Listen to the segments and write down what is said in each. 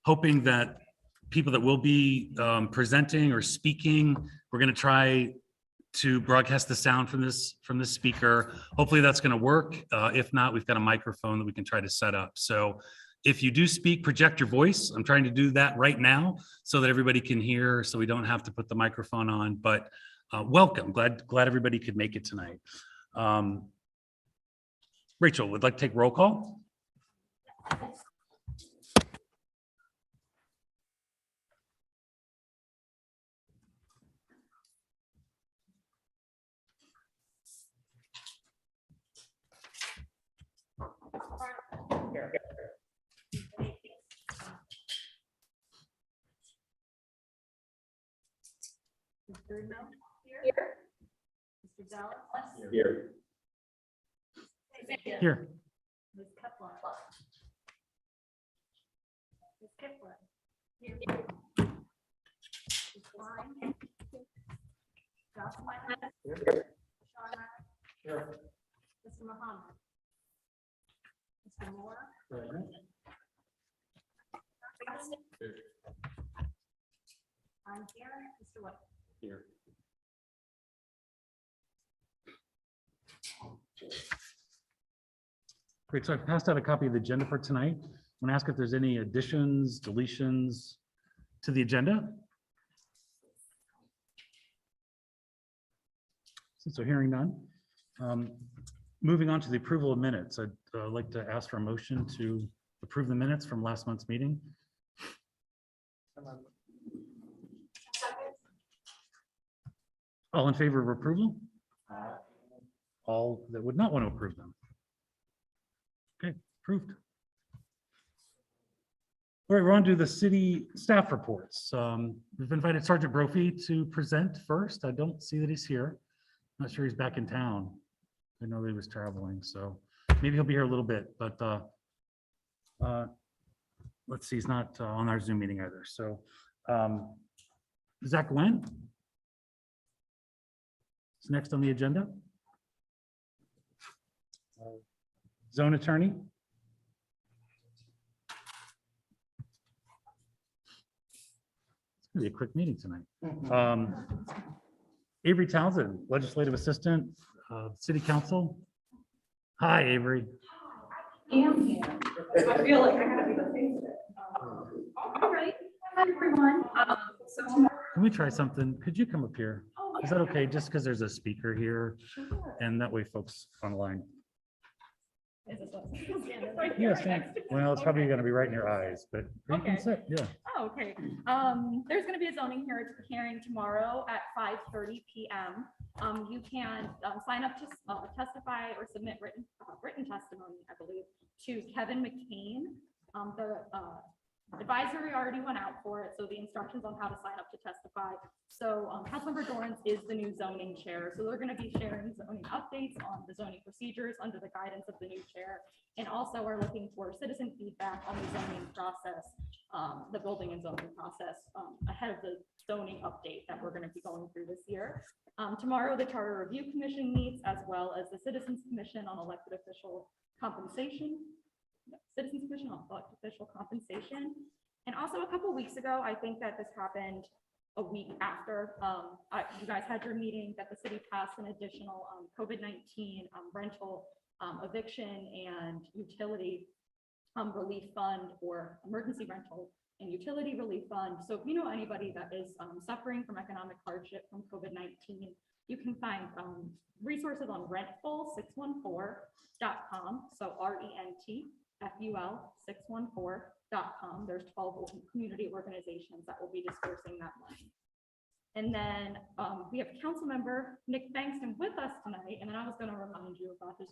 hoping that people that will be presenting or speaking, we're going to try to broadcast the sound from this speaker. Hopefully that's going to work. If not, we've got a microphone that we can try to set up. So if you do speak, project your voice. I'm trying to do that right now so that everybody can hear, so we don't have to put the microphone on. But welcome. Glad everybody could make it tonight. Rachel, would like to take roll call? Mr. No? Here. Mr. Dallas? Here. Here. Ms. Kepler? Ms. Kepler? Here. Ms. Klein? Josh Meyer? Here. Sean Meyer? Here. Mr. Muhammad? Mr. Moore? I'm here. Mr. White? Here. Great, so I've passed out a copy of the agenda for tonight. I'm going to ask if there's any additions, deletions to the agenda. Since we're hearing none. Moving on to the approval of minutes, I'd like to ask for a motion to approve the minutes from last month's meeting. All in favor of approval? All that would not want to approve them? Okay, approved. All right, we're on to the city staff reports. We've invited Sergeant Brophy to present first. I don't see that he's here. Not sure he's back in town. I know that he was traveling, so maybe he'll be here a little bit, but let's see, he's not on our Zoom meeting either. So Zach Nguyen is next on the agenda. Zone attorney. It's gonna be a quick meeting tonight. Avery Townsend, legislative assistant, city council. Hi, Avery. I am here. I feel like I gotta be the face of it. All right, hi everyone. So tomorrow. Can we try something? Could you come up here? Oh, Is that okay? Just because there's a speaker here, sure. and that way folks online. Is this what- stand this right Yes, here next to- well, it's probably Okay. going to be right in your eyes, but you can Okay. sit, yeah. Oh, okay. There's gonna be a zoning hearing tomorrow at 5:30 p.m. You can sign up to testify or submit written testimony, I believe, to Kevin McCain. The advisory already went out for it, so the instructions on how to sign up to testify. So Councilmember Dorrance is the new zoning chair, so they're going to be sharing zoning updates on the zoning procedures under the guidance of the new chair, and also are looking for citizen feedback on the zoning process, the building and zoning process ahead of the zoning update that we're going to be going through this year. Tomorrow, the Charter Review Commission meets, as well as the Citizens Commission on Elected Official Compensation. Citizens Commission on Elected Official Compensation. And also a couple weeks ago, I think that this happened a week after you guys had your meeting, that the city passed an additional COVID-19 rental eviction and utility relief fund, or emergency rental and utility relief fund. So if you know anybody that is suffering from economic hardship from COVID-19, you can find resources on rentful614.com. So RENTFUL614.com. There's 12 community organizations that will be dispersing that money. And then we have Council Member Nick Bankston with us tonight. And then I was going to remind you about his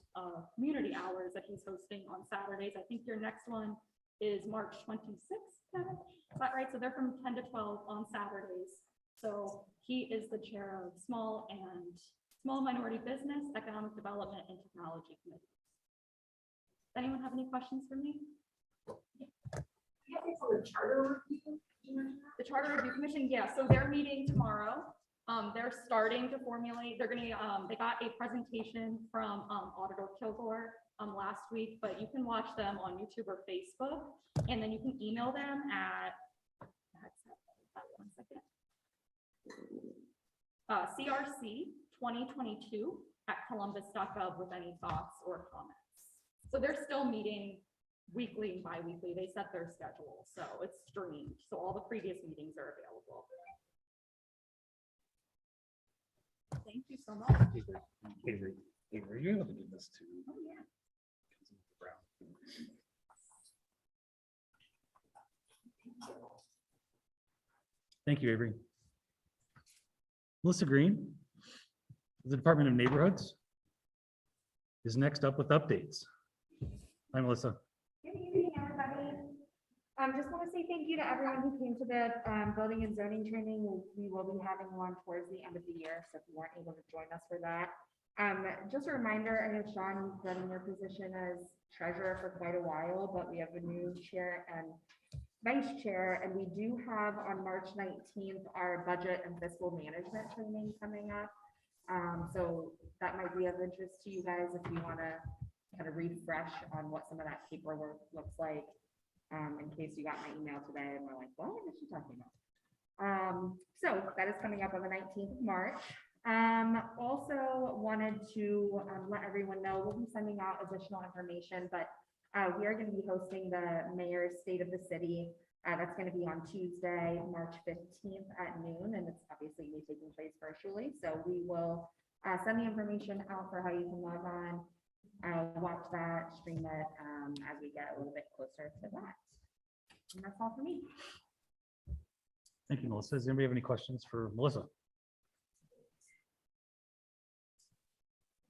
community hours that he's hosting on Saturdays. I think your next one is March 26th, Kevin. Is that right? So they're from 10 to 12 on Saturdays. So he is the chair of small minority business, economic development, and technology committee. Does anyone have any questions for me? The charter review? The Charter Review Commission, yeah, so they're meeting tomorrow. They're starting to formulate, they got a presentation from Auditor Kilgore last week, but you can watch them on YouTube or Facebook, and then you can email them at, one second. crc2022@columbus.gov with any thoughts or comments. So they're still meeting weekly and bi-weekly. They set their schedule, so it's streamed. So all the previous meetings are available. Thank you so much. Avery, are you able to give this to? Oh, yeah. Thank you, Avery. Melissa Green, the Department of Neighborhoods, is next up with updates. Hi, Melissa. Good evening, everybody. Just want to say thank you to everyone who came to the building and zoning training. We will be having one towards the end of the year, so if you weren't able to join us for that. Just a reminder, I know Sean, you've been in your position as treasurer for quite a while, but we have a new chair and vice chair, and we do have on March 19th our budget and fiscal management training coming up. So that might be of interest to you guys if you want to kind of refresh on what some of that paperwork looks like, in case you got my email today and we're like, what is she talking about? So that is coming up on the 19th of March. Also wanted to let everyone know we'll be sending out additional information, but we are going to be hosting the mayor's state of the city. That's going to be on Tuesday, March 15th at noon, and it's obviously going to be taking place virtually. So we will send the information out for how you can log on, watch that, stream it as we get a little bit closer to that. And that's all for me. Thank you, Melissa. Does anybody have any questions for Melissa?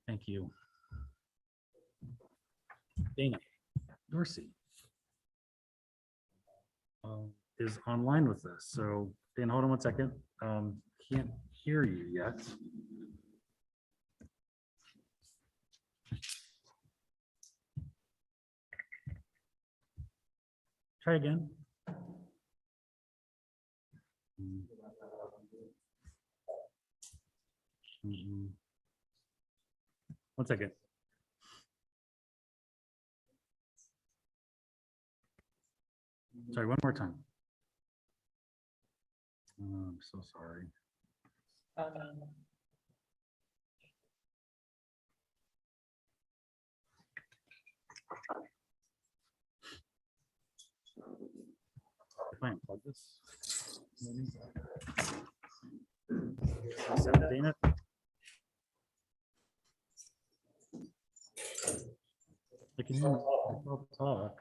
Thank you. Dana Dorsey is online with us. So Dana, hold on one second. Can't hear you yet. Try again. One second. Sorry, one more time. I'm so sorry. If I unplug this, maybe. Dana. I can hear myself talk.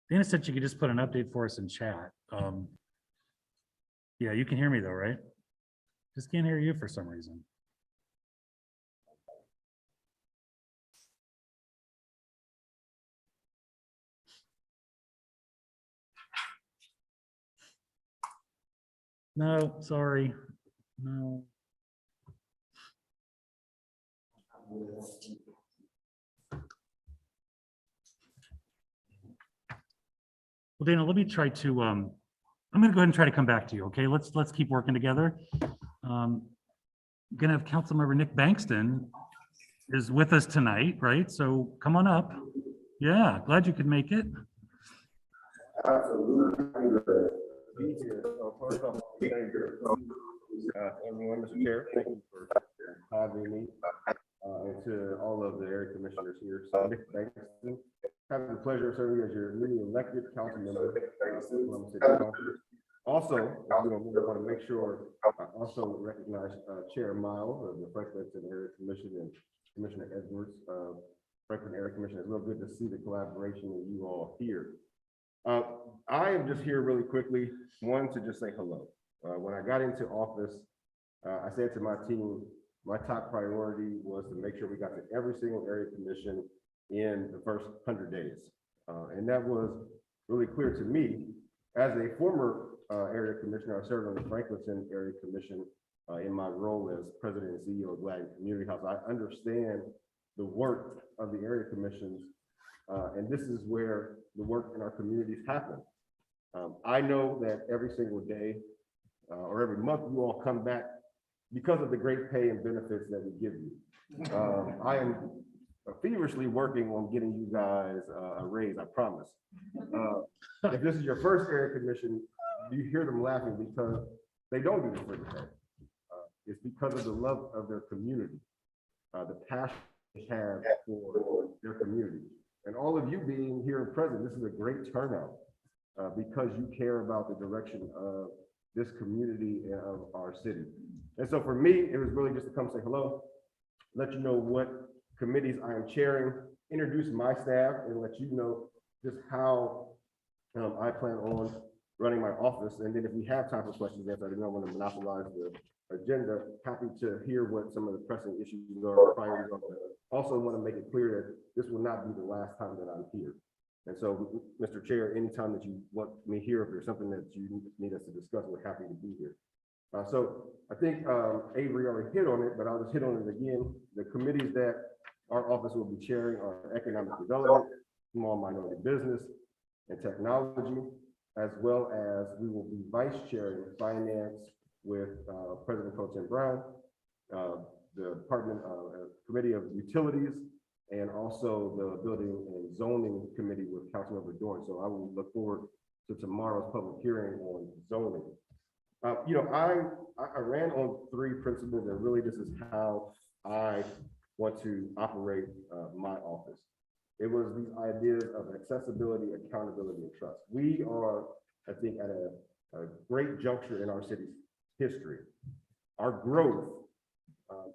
Dana said you could just put an update for us in chat. Yeah, you can hear me though, right? Just can't hear you for some reason. No, sorry. No. Well, Dana, let me try to, I'm going to go ahead and try to come back to you. Okay, let's keep working together. Going to have Councilmember Nick Bankston is with us tonight, right? So come on up. Yeah, glad you could make it. Absolutely. Everyone, Mr. Chair, thank you for having me, and to all of the area commissioners here. So Nick Bankston, having the pleasure of serving as your newly elected council member. Also, we want to make sure I also recognize Chair Miles of the Franklin Area Commission and Commissioner Edwards of Franklin Area Commission. It's real good to see the collaboration with you all here. I am just here really quickly, one, to just say hello. When I got into office, I said to my team, my top priority was to make sure we got to every single area commission in the first 100 days. And that was really clear to me. As a former area commissioner, I served on the Franklinton Area Commission in my role as president and CEO of Gladden Community House. I understand the work of the area commissions, and this is where the work in our communities happen. I know that every single day or every month, you all come back because of the great pay and benefits that we give you. I am feverishly working on getting you guys a raise, I promise. If this is your first area commission, you hear them laughing because they don't do this for the pay. It's because of the love of their community, the passion they have for their community. And all of you being here present, this is a great turnout because you care about the direction of this community and of our city. And so for me, it was really just to come say hello, let you know what committees I am chairing, introduce my staff, and let you know just how I plan on running my office. And then if we have time for questions, I don't want to monopolize the agenda. Happy to hear what some of the pressing issues are, priorities are. Also want to make it clear that this will not be the last time that I'm here. And so, Mr. Chair, anytime that you want me here, if there's something that you need us to discuss, we're happy to be here. So I think Avery already hit on it, but I'll just hit on it again. The committees that our office will be chairing are economic development, small minority business, and technology, as well as we will be vice chairing finance with President Pro Tem Brown, the Department Committee of Utilities, and also the Building and Zoning Committee with Councilmember Dorn. So I will look forward to tomorrow's public hearing on zoning. You know, I ran on 3 principles, and really this is how I want to operate my office. It was these ideas of accessibility, accountability, and trust. We are, I think, at a great juncture in our city's history. Our growth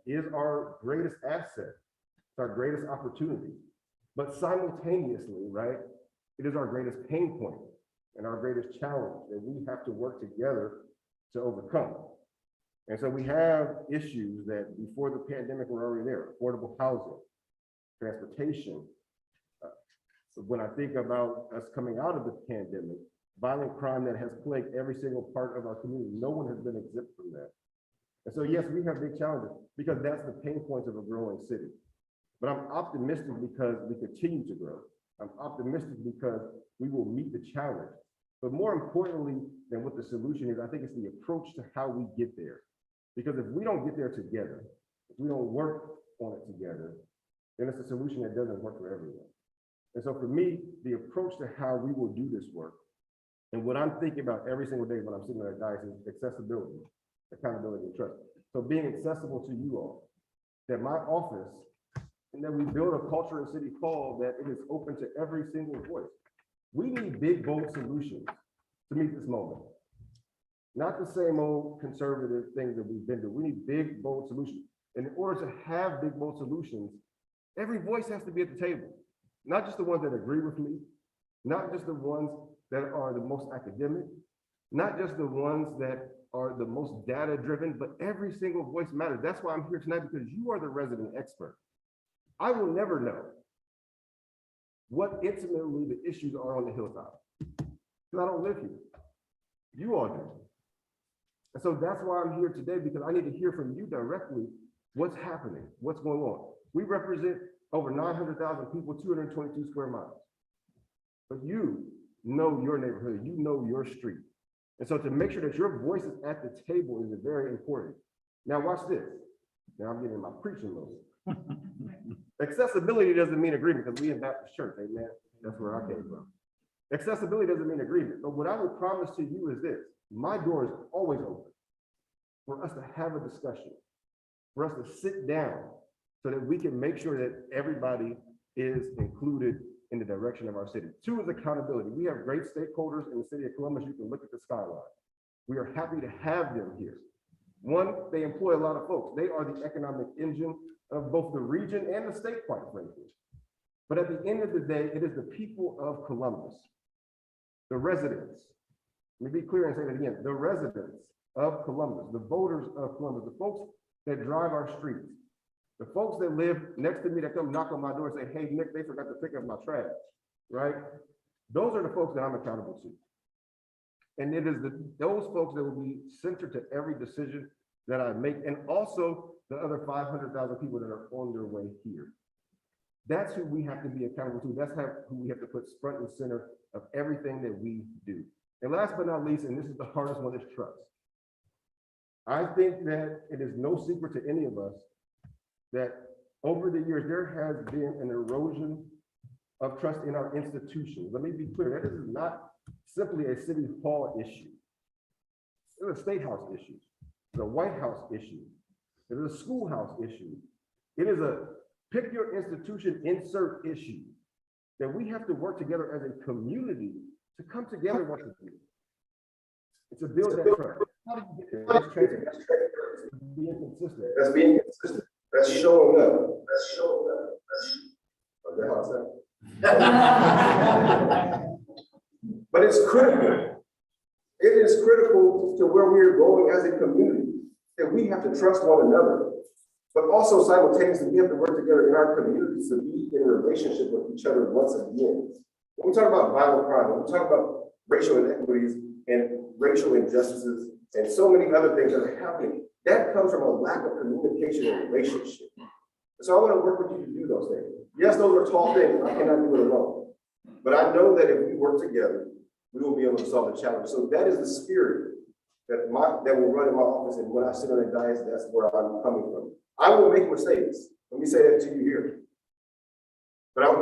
is our greatest asset. It's our greatest opportunity. But simultaneously, right, it is our greatest pain point and our greatest challenge that we have to work together to overcome. And so we have issues that before the pandemic were already there: affordable housing, transportation. So when I think about us coming out of the pandemic, violent crime that has plagued every single part of our community, no one has been exempt from that. And so yes, we have big challenges because that's the pain points of a growing city. But I'm optimistic because we continue to grow. I'm optimistic because we will meet the challenge. But more importantly than what the solution is, I think it's the approach to how we get there. Because if we don't get there together, if we don't work on it together, then it's a solution that doesn't work for everyone. And so for me, the approach to how we will do this work, and what I'm thinking about every single day when I'm sitting there, guys, is accessibility, accountability, and trust. So being accessible to you all, that my office, and that we build a culture in City Hall that it is open to every single voice. We need big, bold solutions to meet this moment. Not the same old conservative things that we've been doing. We need big, bold solutions. And in order to have big, bold solutions, every voice has to be at the table. Not just the ones that agree with me, not just the ones that are the most academic, not just the ones that are the most data-driven, but every single voice matters. That's why I'm here tonight, because you are the resident expert. I will never know what intimately the issues are on the hilltop, because I don't live here. You all do. And so that's why I'm here today, because I need to hear from you directly what's happening, what's going on. We represent over 900,000 people, 222 square miles. But you know your neighborhood, you know your street. And so to make sure that your voice is at the table is very important. Now watch this. Now I'm getting in my preaching mode. Accessibility doesn't mean agreement, because we in Baptist church, amen. That's where I came from. Accessibility doesn't mean agreement. But what I would promise to you is this: my door is always open for us to have a discussion, for us to sit down so that we can make sure that everybody is included in the direction of our city. 2 is accountability. We have great stakeholders in the city of Columbus. You can look at the skyline. We are happy to have them here. 1, they employ a lot of folks. They are the economic engine of both the region and the state, quite frankly. But at the end of the day, it is the people of Columbus, the residents. Let me be clear and say that again: the residents of Columbus, the voters of Columbus, the folks that drive our streets, the folks that live next to me that come knock on my door and say, "Hey, Nick, they forgot to pick up my trash," right? Those are the folks that I'm accountable to. And it is those folks that will be centered to every decision that I make, and also the other 500,000 people that are on their way here. That's who we have to be accountable to. That's who we have to put front and center of everything that we do. And last but not least, and this is the hardest one, is trust. I think that it is no secret to any of us that over the years, there has been an erosion of trust in our institutions. Let me be clear, that is not simply a city hall issue. It's a state house issue, it's a White House issue, it is a schoolhouse issue. It is a pick your institution, insert issue that we have to work together as a community to come together once again. It's a build that trust. How do you get there? That's transparency. Being consistent. That's being consistent. That's showing up. That's showing up. Is that how I say? But it's critical. It is critical to where we're going as a community, that we have to trust one another, but also simultaneously we have to work together in our communities to be in a relationship with each other once again. When we talk about violent crime, when we talk about racial inequities and racial injustices and so many other things that are happening, that comes from a lack of communication and relationship. So I want to work with you to do those things. Yes, those are tall things. I cannot do it alone. But I know that if we work together, we will be able to solve the challenge. So that is the spirit that will run in my office. And when I sit on the dais, that's where I'm coming from. I will make mistakes. Let me say that to you here. But I'm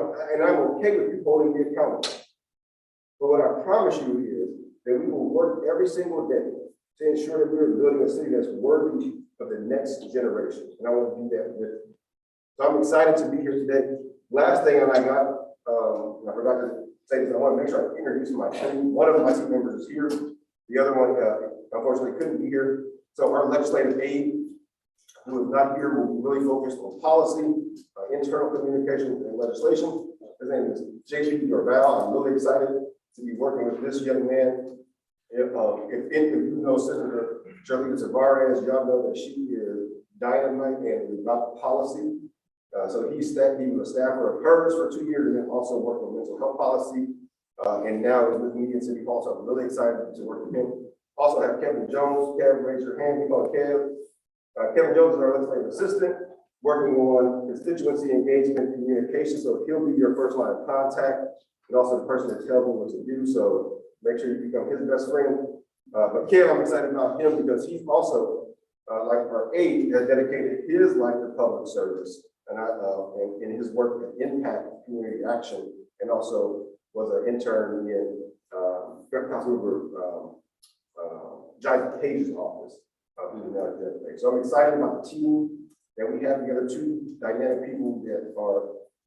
okay with you holding me accountable. But what I promise you is that we will work every single day to ensure that we're building a city that's worthy of the next generation. And I want to do that with you. So I'm excited to be here today. Last thing, and I forgot to say this, I want to make sure I introduce my team. One of my team members is here. The other one, unfortunately, couldn't be here. So our legislative aide, who is not here, will be really focused on policy, internal communication, and legislation. His name is JP Dorval. I'm really excited to be working with this young man. If any of you know Senator Charlita Tavares, y'all know that she is dynamite and about policy. So he was a staffer of hers for 2 years and then also worked on mental health policy. And now is with me in City Hall, so I'm really excited to work with him. Also have Kevin Jones. Kevin, raise your hand. We call Kev. Kevin Jones is our legislative assistant, working on constituency engagement communication. So he'll be your first line of contact and also the person that tells him what to do. So make sure you become his best friend. But Kev, I'm excited about him because he's also, like our aide, has dedicated his life to public service and in his work at Impact Community Action, and also was an intern in Councilmember John Cage's office. So I'm excited about the team that we have together, two dynamic people that are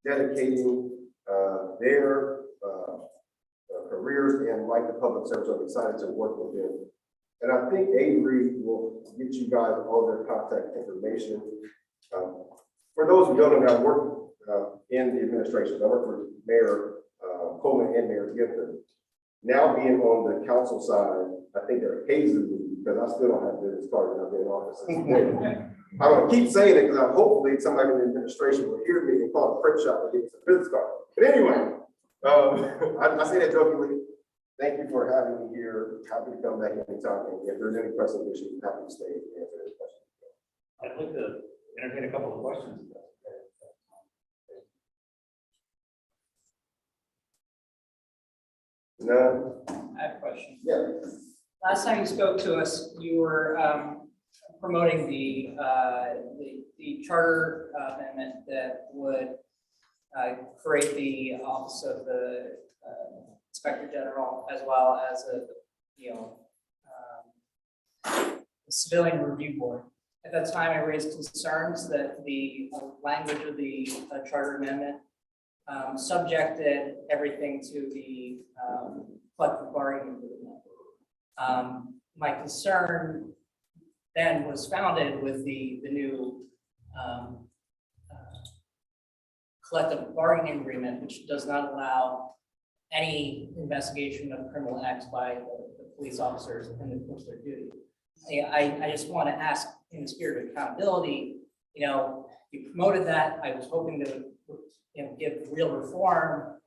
dedicating their careers and like the public service. I'm excited to work with them. And I think Avery will get you guys all their contact information. For those who don't know, I work in the administration. I work for Mayor Coleman and Mayor Gibson. Now being on the council side, I think they're hazing me because I still don't have business card and I've been in office since then. I'm gonna keep saying it because hopefully somebody in the administration will hear me and call a print shop and get some business card. But anyway, I say that jokingly. Thank you for having me here. Happy to come back anytime. And if there's any pressing issues, happy to stay and answer any questions. I'd like to entertain a couple of questions. None? I have a question. Yeah. Last time you spoke to us, you were promoting the charter amendment that would create the office of the Inspector General, as well as a civilian review board. At that time, I raised concerns that the language of the charter amendment subjected everything to the collective bargaining agreement. My concern then was founded with the new collective bargaining agreement, which does not allow any investigation of criminal acts by the police officers in the course of their duty. I just want to ask, in the spirit of accountability, you promoted that. I was hoping to give real reform.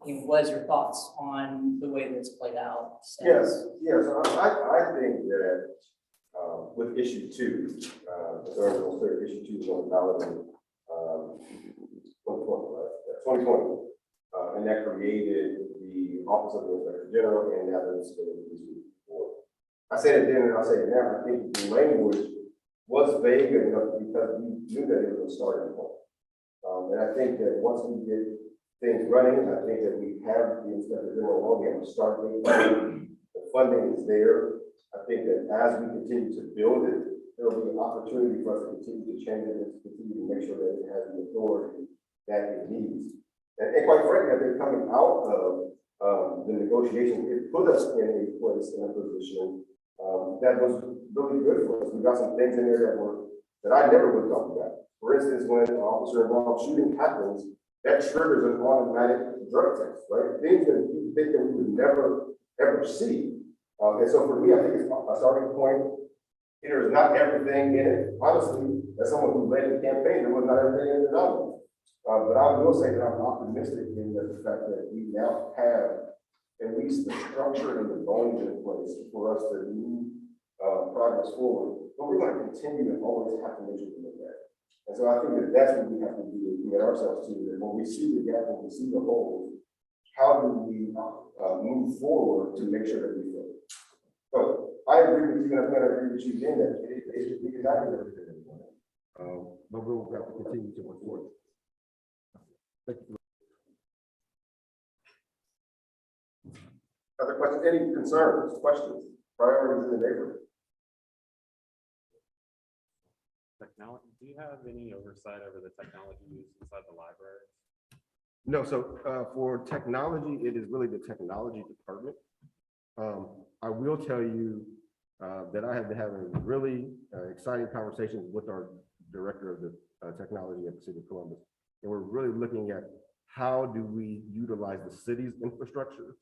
What is your thoughts on the way that's played out? Yes. I think that with issue 2, the original issue 2 is on ballot in 2020, right? Yeah, 2020. And that created the Office of the Inspector General and now the Civilian Police Board. I said it then and I'll say it now, I think the language was vague enough because we knew that it was a starting point. And I think that once we get things running, I think that we have the inspector general on, we have a start date, the funding is there. I think that as we continue to build it, there will be an opportunity for us to continue to change it and to continue to make sure that it has the authority that it needs. And quite frankly, I think coming out of the negotiation, it put us in a place, in a position that was really good for us. We got some things in there that I never would talk about. For instance, when an officer involved shooting happens, that triggers an automatic drug test, right? Things that you think that we would never, ever see. And so for me, I think it's a starting point. There is not everything in it. Honestly, as someone who led the campaign, there was not everything in it. But I will say that I'm optimistic in the fact that we now have at least the structure and the bones in place for us to move progress forward. But we're going to continue to always have to make sure we look at it. And so I think that that's what we have to do to commit ourselves to. That when we see the gap, when we see the hole, how do we move forward to make sure that we fill it? So I agree with you, and I'm going to agree with you again that we cannot do everything that we want. But we'll have to continue to work forward. Thank you. Other questions? Any concerns, questions, priorities in the neighborhood? Technology, do you have any oversight over the technology used inside the library? No, so for technology, it is really the technology department. I will tell you that I have been having really exciting conversations with our director of the technology at the City of Columbus. And we're really looking at how do we utilize the city's infrastructure.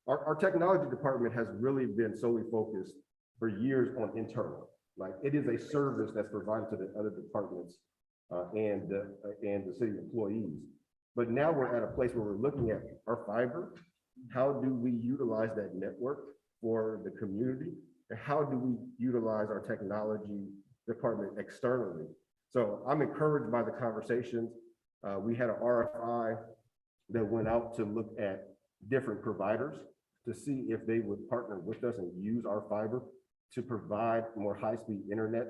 Our technology department has really been solely focused for years on internal. Like it is a service that's provided to the other departments and the city employees. But now we're at a place where we're looking at our fiber. How do we utilize that network for the community? And how do we utilize our technology department externally? So I'm encouraged by the conversations. We had an RFI that went out to look at different providers to see if they would partner with us and use our fiber to provide more high-speed internet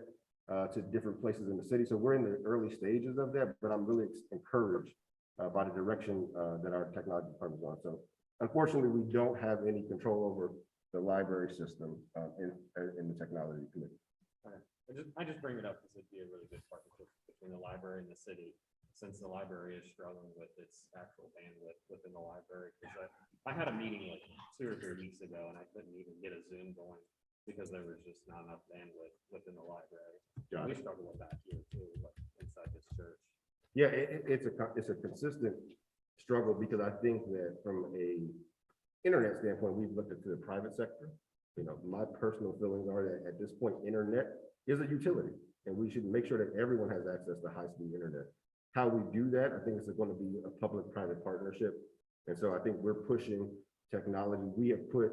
to different places in the city. So we're in the early stages of that, but I'm really encouraged by the direction that our technology department is on. So unfortunately, we don't have any control over the library system in the technology committee. I just bring it up because it'd be a really good partnership between the library and the city, since the library is struggling with its actual bandwidth within the library. Because I had a meeting like 2 or 3 weeks ago, and I couldn't even get a Zoom going because there was just not enough bandwidth within the library. We struggle with that here too, like inside this church. Yeah, it's a consistent struggle because I think that from a internet standpoint, we've looked at the private sector. You know, my personal feelings are that at this point, internet is a utility, and we should make sure that everyone has access to high-speed internet. How we do that, I think it's going to be a public-private partnership. And so I think we're pushing technology. We have put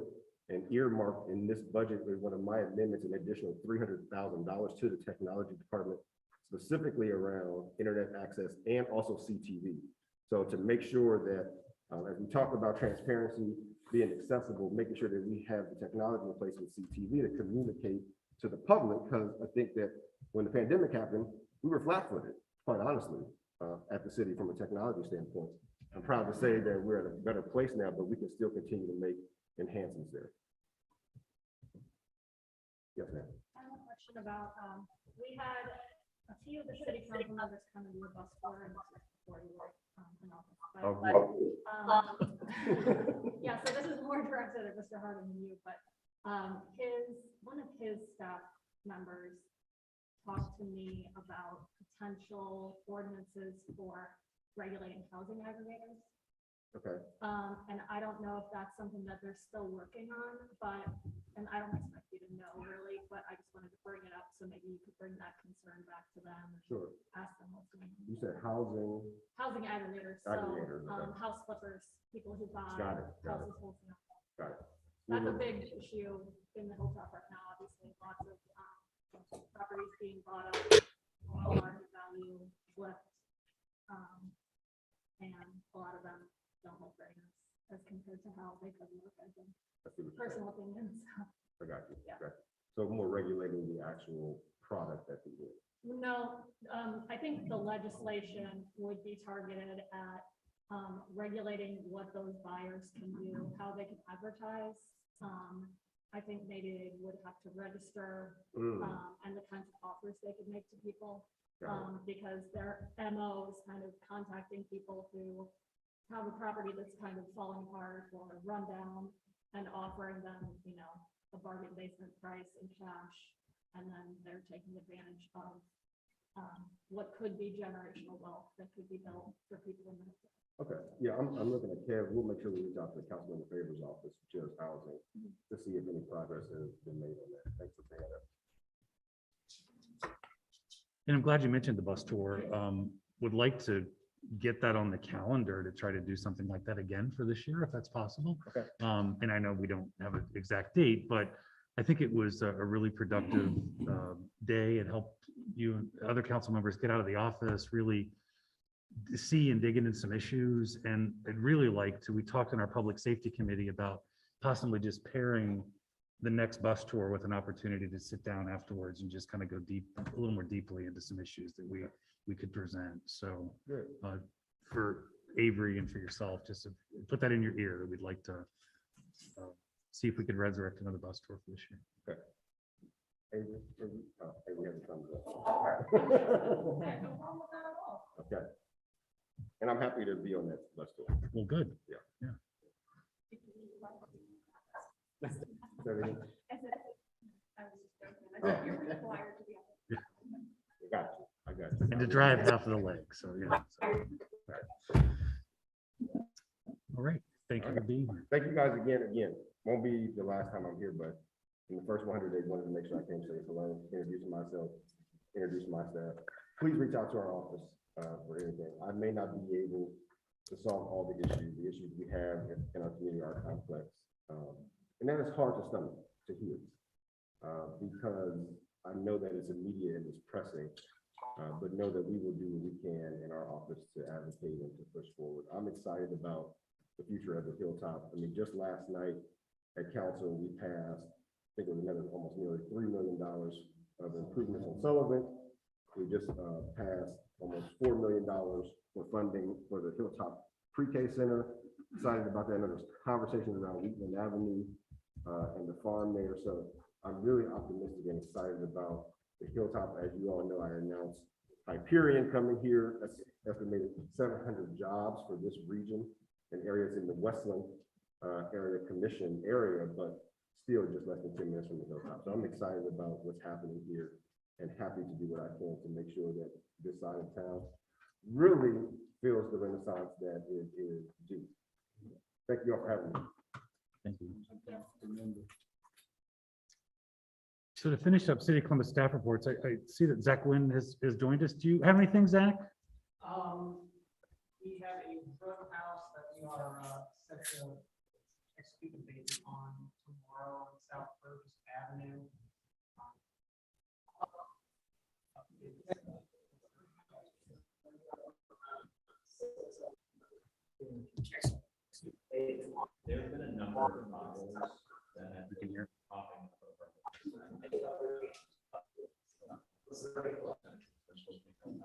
an earmark in this budget with one of my amendments, an additional $300,000 to the technology department, specifically around internet access and also CTV. So to make sure that as we talk about transparency, being accessible, making sure that we have the technology in place with CTV to communicate to the public, because I think that when the pandemic happened, we were flat-footed, quite honestly, at the city from a technology standpoint. I'm proud to say that we're at a better place now, but we can still continue to make enhancements there. Yes, ma'am. I have a question about, we had a few of the city council members come into the bus tour and before you were in office. Yeah, so this is more directed at Mr. Harding than you, but one of his staff members talked to me about potential ordinances for regulating housing aggregators. Okay. And I don't know if that's something that they're still working on, but, and I don't expect you to know really, but I just wanted to bring it up, so maybe you could bring that concern back to them. And Sure. ask them what's going on. You said housing. Housing aggregators, so, Aggregators, okay. house flippers, people who buy Got it, got it. houses wholesale. Got it. That's a big issue in the hilltop right now, obviously, lots of properties being bought up, market value, flipped. And a lot of them don't look very nice as compared to how they could look, I think. Personal opinions. I got you. Yeah. Okay. So more regulating the actual product that they do. No, I think the legislation would be targeted at regulating what those buyers can do, how they can advertise. I think maybe they would have to register and the kinds of offers they could make to people. Because their MO is kind of contacting people who have a property that's kind of falling apart or run down and offering them, you know, a bargain basement price in cash. And then they're taking advantage of what could be generational wealth that could be built for people in the. Okay, yeah, I'm looking at Kev. We'll make sure we reach out to the Councilman Favors office, Chair's Housing, to see if any progress has been made on that. Thanks for bringing that up. And I'm glad you mentioned the bus tour. Would like to get that on the calendar to try to do something like that again for this year, if that's possible. Okay. And I know we don't have an exact date, but I think it was a really productive day. It helped you and other council members get out of the office, really see and dig into some issues. And I'd really like to, we talked in our public safety committee about possibly just pairing the next bus tour with an opportunity to sit down afterwards and just kind of go deep, a little more deeply into some issues that we could present. So Good. for Avery and for yourself, just to put that in your ear, that we'd like to see if we could resurrect another bus tour for this year. Avery has a thumbs up. Okay. And I'm happy to be on that bus tour. Well, good. Yeah. I got you. And to drive half of the leg, so yeah. All right, thank you for being here. Thank you guys again. Won't be the last time I'm here, but in the first 100 days, wanted to make sure I came say hello, introduce myself, introduce my staff. Please reach out to our office for anything. I may not be able to solve all the issues we have in our community are complex. And that is hard to stomach, to hear, because I know that it's immediate and it's pressing, but know that we will do what we can in our office to advocate and to push forward. I'm excited about the future of the Hilltop. I mean, just last night at council, we passed, I think it was another almost nearly $3 million of improvements on Sullivan. We just passed almost $4 million for funding for the Hilltop Pre-K Center. Excited about that. And there's conversations around Wheatland Avenue and the farm there. So I'm really optimistic and excited about the Hilltop. As you all know, I announced Hyperion coming here. That's estimated 700 jobs for this region and areas in the Westland area commission area, but still just less than 10 minutes from the Hilltop. So I'm excited about what's happening here and happy to do what I can to make sure that this side of town really feels the renaissance that it is due. Thank you all for having me. Thank you. So to finish up City of Columbus staff reports, I see that Zach Wynn has joined us. Do you have anything, Zach? We have a row house that we are set to execute a bid on tomorrow on South Fergus Avenue. There have been a number of models that You can hear. popping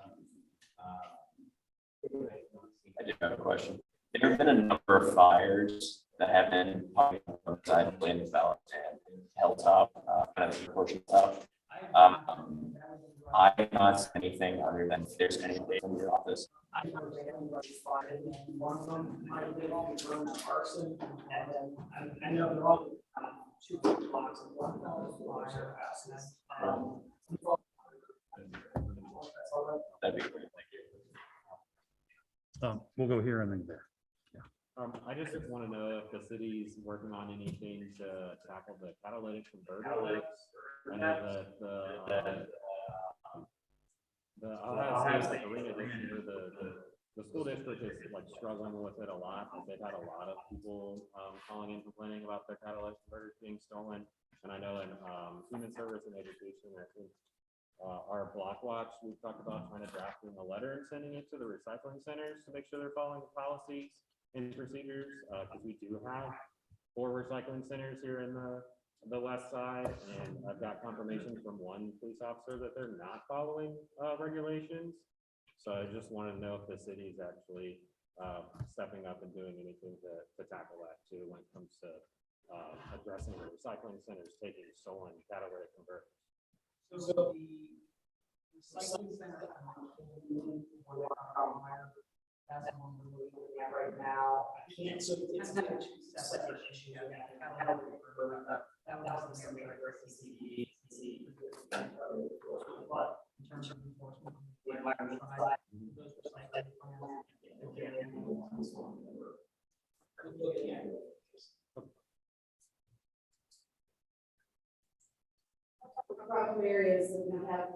up. I do have a question. There have been a number of fires that have been popping up outside of Land Development and Hilltop, kind of the portion stuff. I have not seen anything other than if there's any data in your office. One of them might have been on the road to arson, and then I know they're all 2 blocks of one fire. That'd be great. Thank you. We'll go here and then there. I just want to know if the city's working on anything to tackle the catalytic converter. I know that the Ohio State Arena district, or the school district is like struggling with it a lot. They've had a lot of people calling in complaining about their catalytic converters being stolen. And I know in human service and education, I think our block watch, we've talked about trying to draft in a letter and sending it to the recycling centers to make sure they're following the policies and procedures, because we do have 4 recycling centers here in the the west side, and I've got confirmation from one police officer that they're not following regulations. So I just want to know if the city is actually stepping up and doing anything to tackle that too when it comes to addressing the recycling centers taking stolen catalytic converters. So the recycling center. That's one we're looking at right now. I can't, so it's kind of two separate issues. That was the mayor versus the CDC. But in terms of enforcement, the environment side, those recycling plants. Problem areas that we have.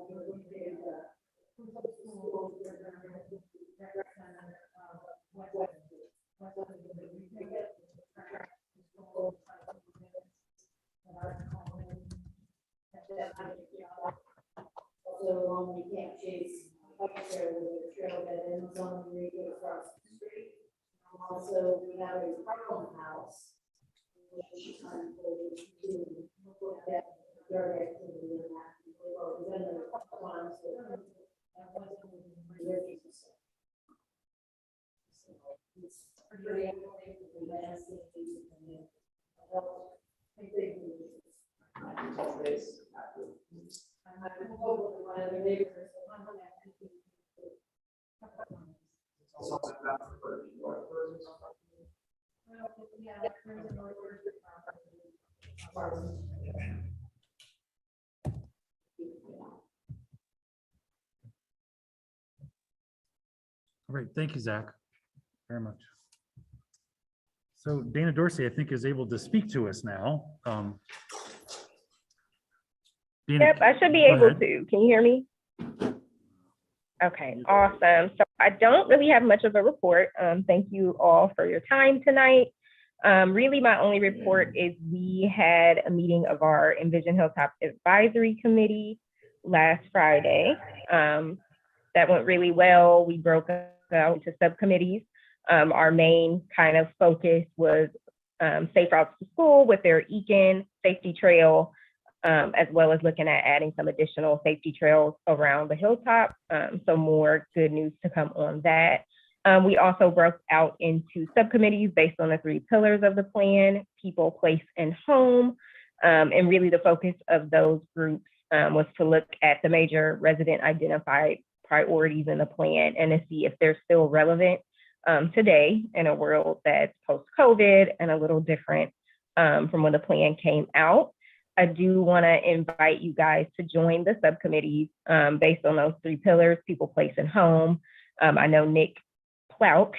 So we can't chase up there with the trail that ends on the radio across the street. Also, we have a problem house. Which to look at yard activity and that. Or then the ones that. It's pretty All right, thank you, Zach, very much. So Dana Dorsey, I think, is able to speak to us now. Dana, Yep, I should be go able ahead. to. Can you hear me? Okay, awesome. So I don't really have much of a report. Thank you all for your time tonight. Really, my only report is we had a meeting of our Envision Hilltop Advisory Committee last Friday. That went really well. We broke out into subcommittees. Our main kind of focus was safe routes to school with their EACN safety trail, as well as looking at adding some additional safety trails around the hilltop. So more good news to come on that. We also broke out into subcommittees based on the 3 pillars of the plan: people, place, and home. And really the focus of those groups was to look at the major resident identified priorities in the plan and to see if they're still relevant today in a world that's post-COVID and a little different from when the plan came out. I do want to invite you guys to join the subcommittees based on those 3 pillars: people, place, and home. I know Nick Plouk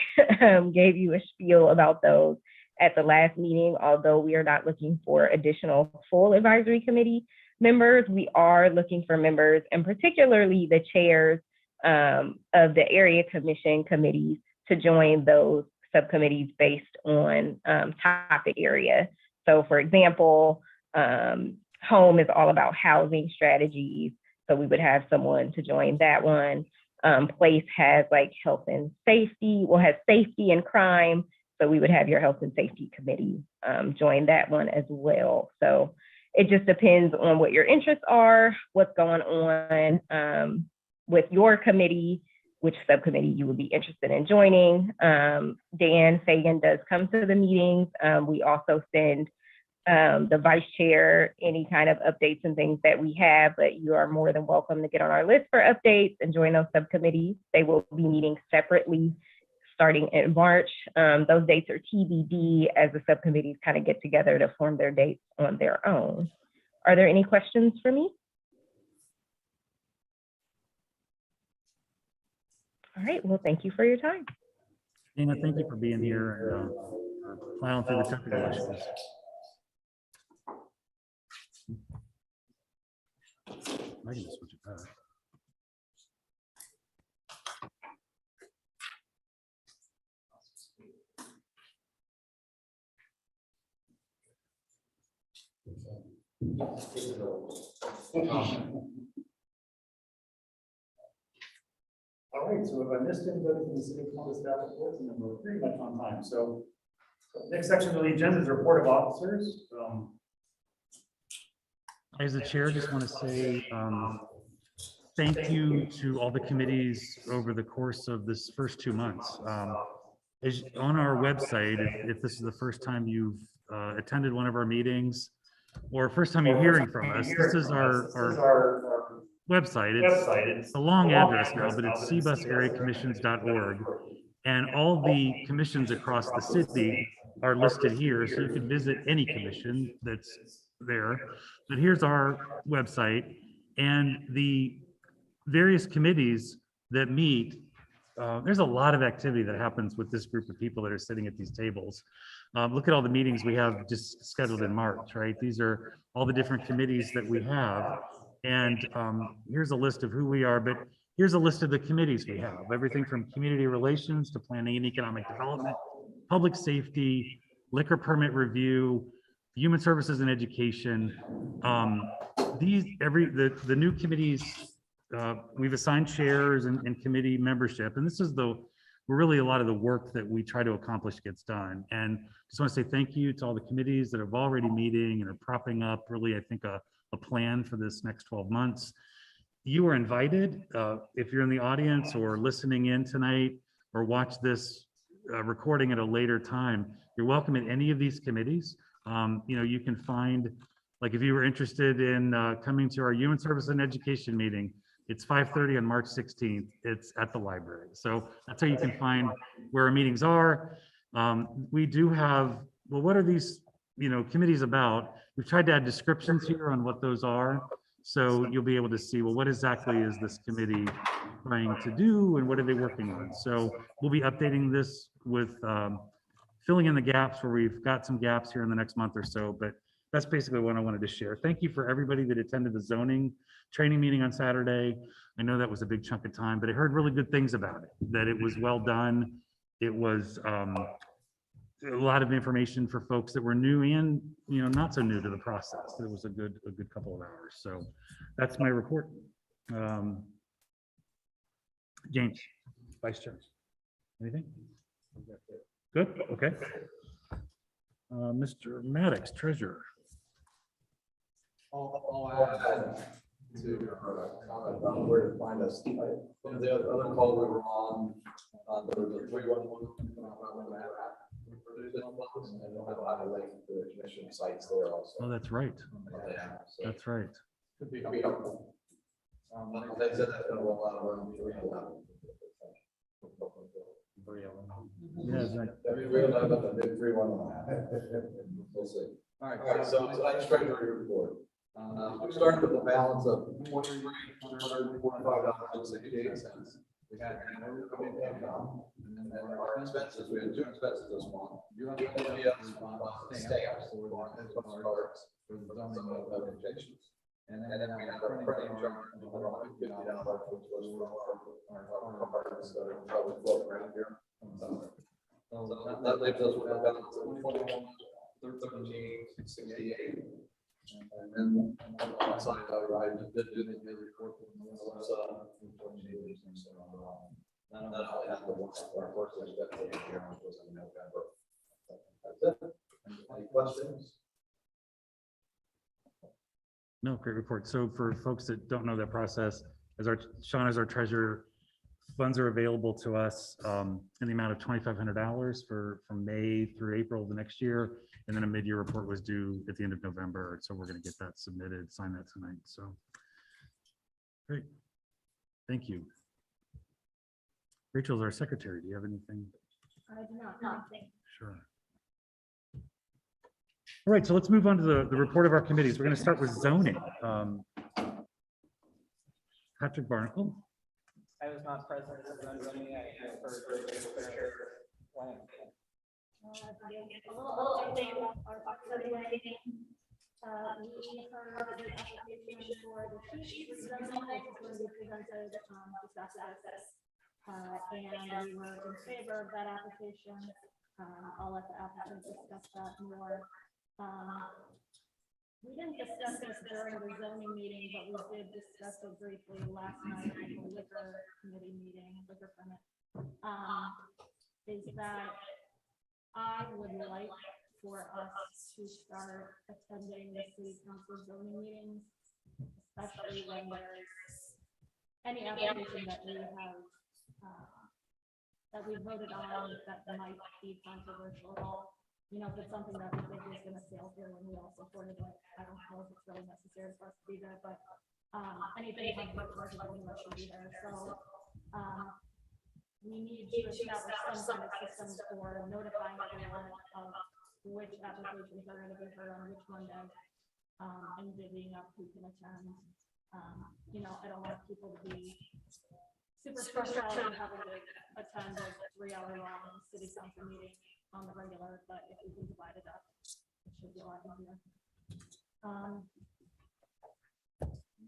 gave you a spiel about those at the last meeting. Although we are not looking for additional full advisory committee members, we are looking for members, and particularly the chairs of the area commission committees, to join those subcommittees based on topic area. So for example, home is all about housing strategies. So we would have someone to join that one. Place has like health and safety, has safety and crime. So we would have your health and safety committee join that one as well. So it just depends on what your interests are, what's going on with your committee, which subcommittee you would be interested in joining. Dan Fagan does come to the meetings. We also send the vice chair any kind of updates and things that we have, but you are more than welcome to get on our list for updates and join those subcommittees. They will be meeting separately starting in March. Those dates are TBD as the subcommittees kind of get together to form their dates on their own. Are there any questions for me? All right, well, thank you for your time. Dana, thank you for being here and for plowing through the technical issues. I can just switch it back. All right, so if I missed anybody from the city council staff reports, and then we're pretty much on time. So next section of the agenda is report of officers. As the chair, just want to say thank you to all the committees over the course of this first 2 months. On our website, if this is the first time you've attended one of our meetings, or first time you're hearing from us, this is our website. It's a long address now, but it's cbusareacommissions.org. And all the commissions across the city are listed here, so you can visit any commission that's there. But here's our website, and the various committees that meet. There's a lot of activity that happens with this group of people that are sitting at these tables. Look at all the meetings we have just scheduled in March, right? These are all the different committees that we have. And here's a list of who we are, but here's a list of the committees we have. Everything from community relations to planning and economic development, public safety, liquor permit review, human services and education. The new committees, we've assigned chairs and committee membership, and this is really a lot of the work that we try to accomplish gets done. And just want to say thank you to all the committees that have already meeting and are propping up really, I think, a plan for this next 12 months. You are invited, if you're in the audience or listening in tonight or watch this recording at a later time, you're welcome at any of these committees. You can find, like if you were interested in coming to our Human Service and Education meeting, it's 5:30 on March 16th. It's at the library. So that's how you can find where our meetings are. We do have, well, what are these, committees about? We've tried to add descriptions here on what those are. So you'll be able to see, well, what exactly is this committee trying to do and what are they working on? So we'll be updating this with filling in the gaps where we've got some gaps here in the next month or so, but that's basically what I wanted to share. Thank you for everybody that attended the zoning training meeting on Saturday. I know that was a big chunk of time, but I heard really good things about it, that it was well done. It was a lot of information for folks that were new and, not so new to the process. It was a good couple of hours. So that's my report. James, Vice Chair, anything? Good, okay. Mr. Maddox, Treasurer. I'll add to comment about where to find us. One of the other calls we were on, there was a 311. And they'll have a link to the commission sites there also. Oh, that's right. That's right. Could be helpful. They said that's gonna roll out around 311. Yeah, exactly. 311 and then 311. We'll see. All right, so tonight's treasury report. We started with a balance of $2,345.68. We had no income, and then our expenses, we had two expenses this month. USPS staff for the zoning notifications. And then we had a printing charge of $150, which was for our cards that are probably floating around here. So that leaves us with a balance of $13,668. And then on the side, I did do the report. Not only have the one our first expectation here, which was in November. That's it. Any questions? No, great report. So for folks that don't know that process, Sean is our treasurer, funds are available to us in the amount of $2,500 from May through April of the next year. And then a mid-year report was due at the end of November. So we're going to get that submitted, sign that tonight. So great. Thank you. Rachel's our secretary. Do you have anything? I do not, nothing. Sure. All right, so let's move on to the report of our committees. We're going to start with zoning. Patrick Barnacle. I was not present at the zoning, I heard the chair plan. A little update about our facility. We heard the application for the chief zoning, which is going to be presented, discussed and we were in favor of that application. I'll let the applicant discuss that more. We didn't discuss this during the zoning meeting, but we did discuss it briefly last night at the liquor committee meeting, liquor permit. Is that I would like for us to start attending the city council zoning meetings, especially when there's any application that we have, that we voted on that might be controversial at all. You know, if it's something that we think is gonna sail through and we all supported it, I don't know if it's really necessary for us to be there, but anything that should be there. So we need to establish some kind of system for notifying everyone of which applications are gonna be heard on which Monday, and divvying up who can attend. You know, I don't want people to be super stressed out and having to attend a 3-hour long city council meeting on the regular, but if we can divide it up, it should be a lot easier.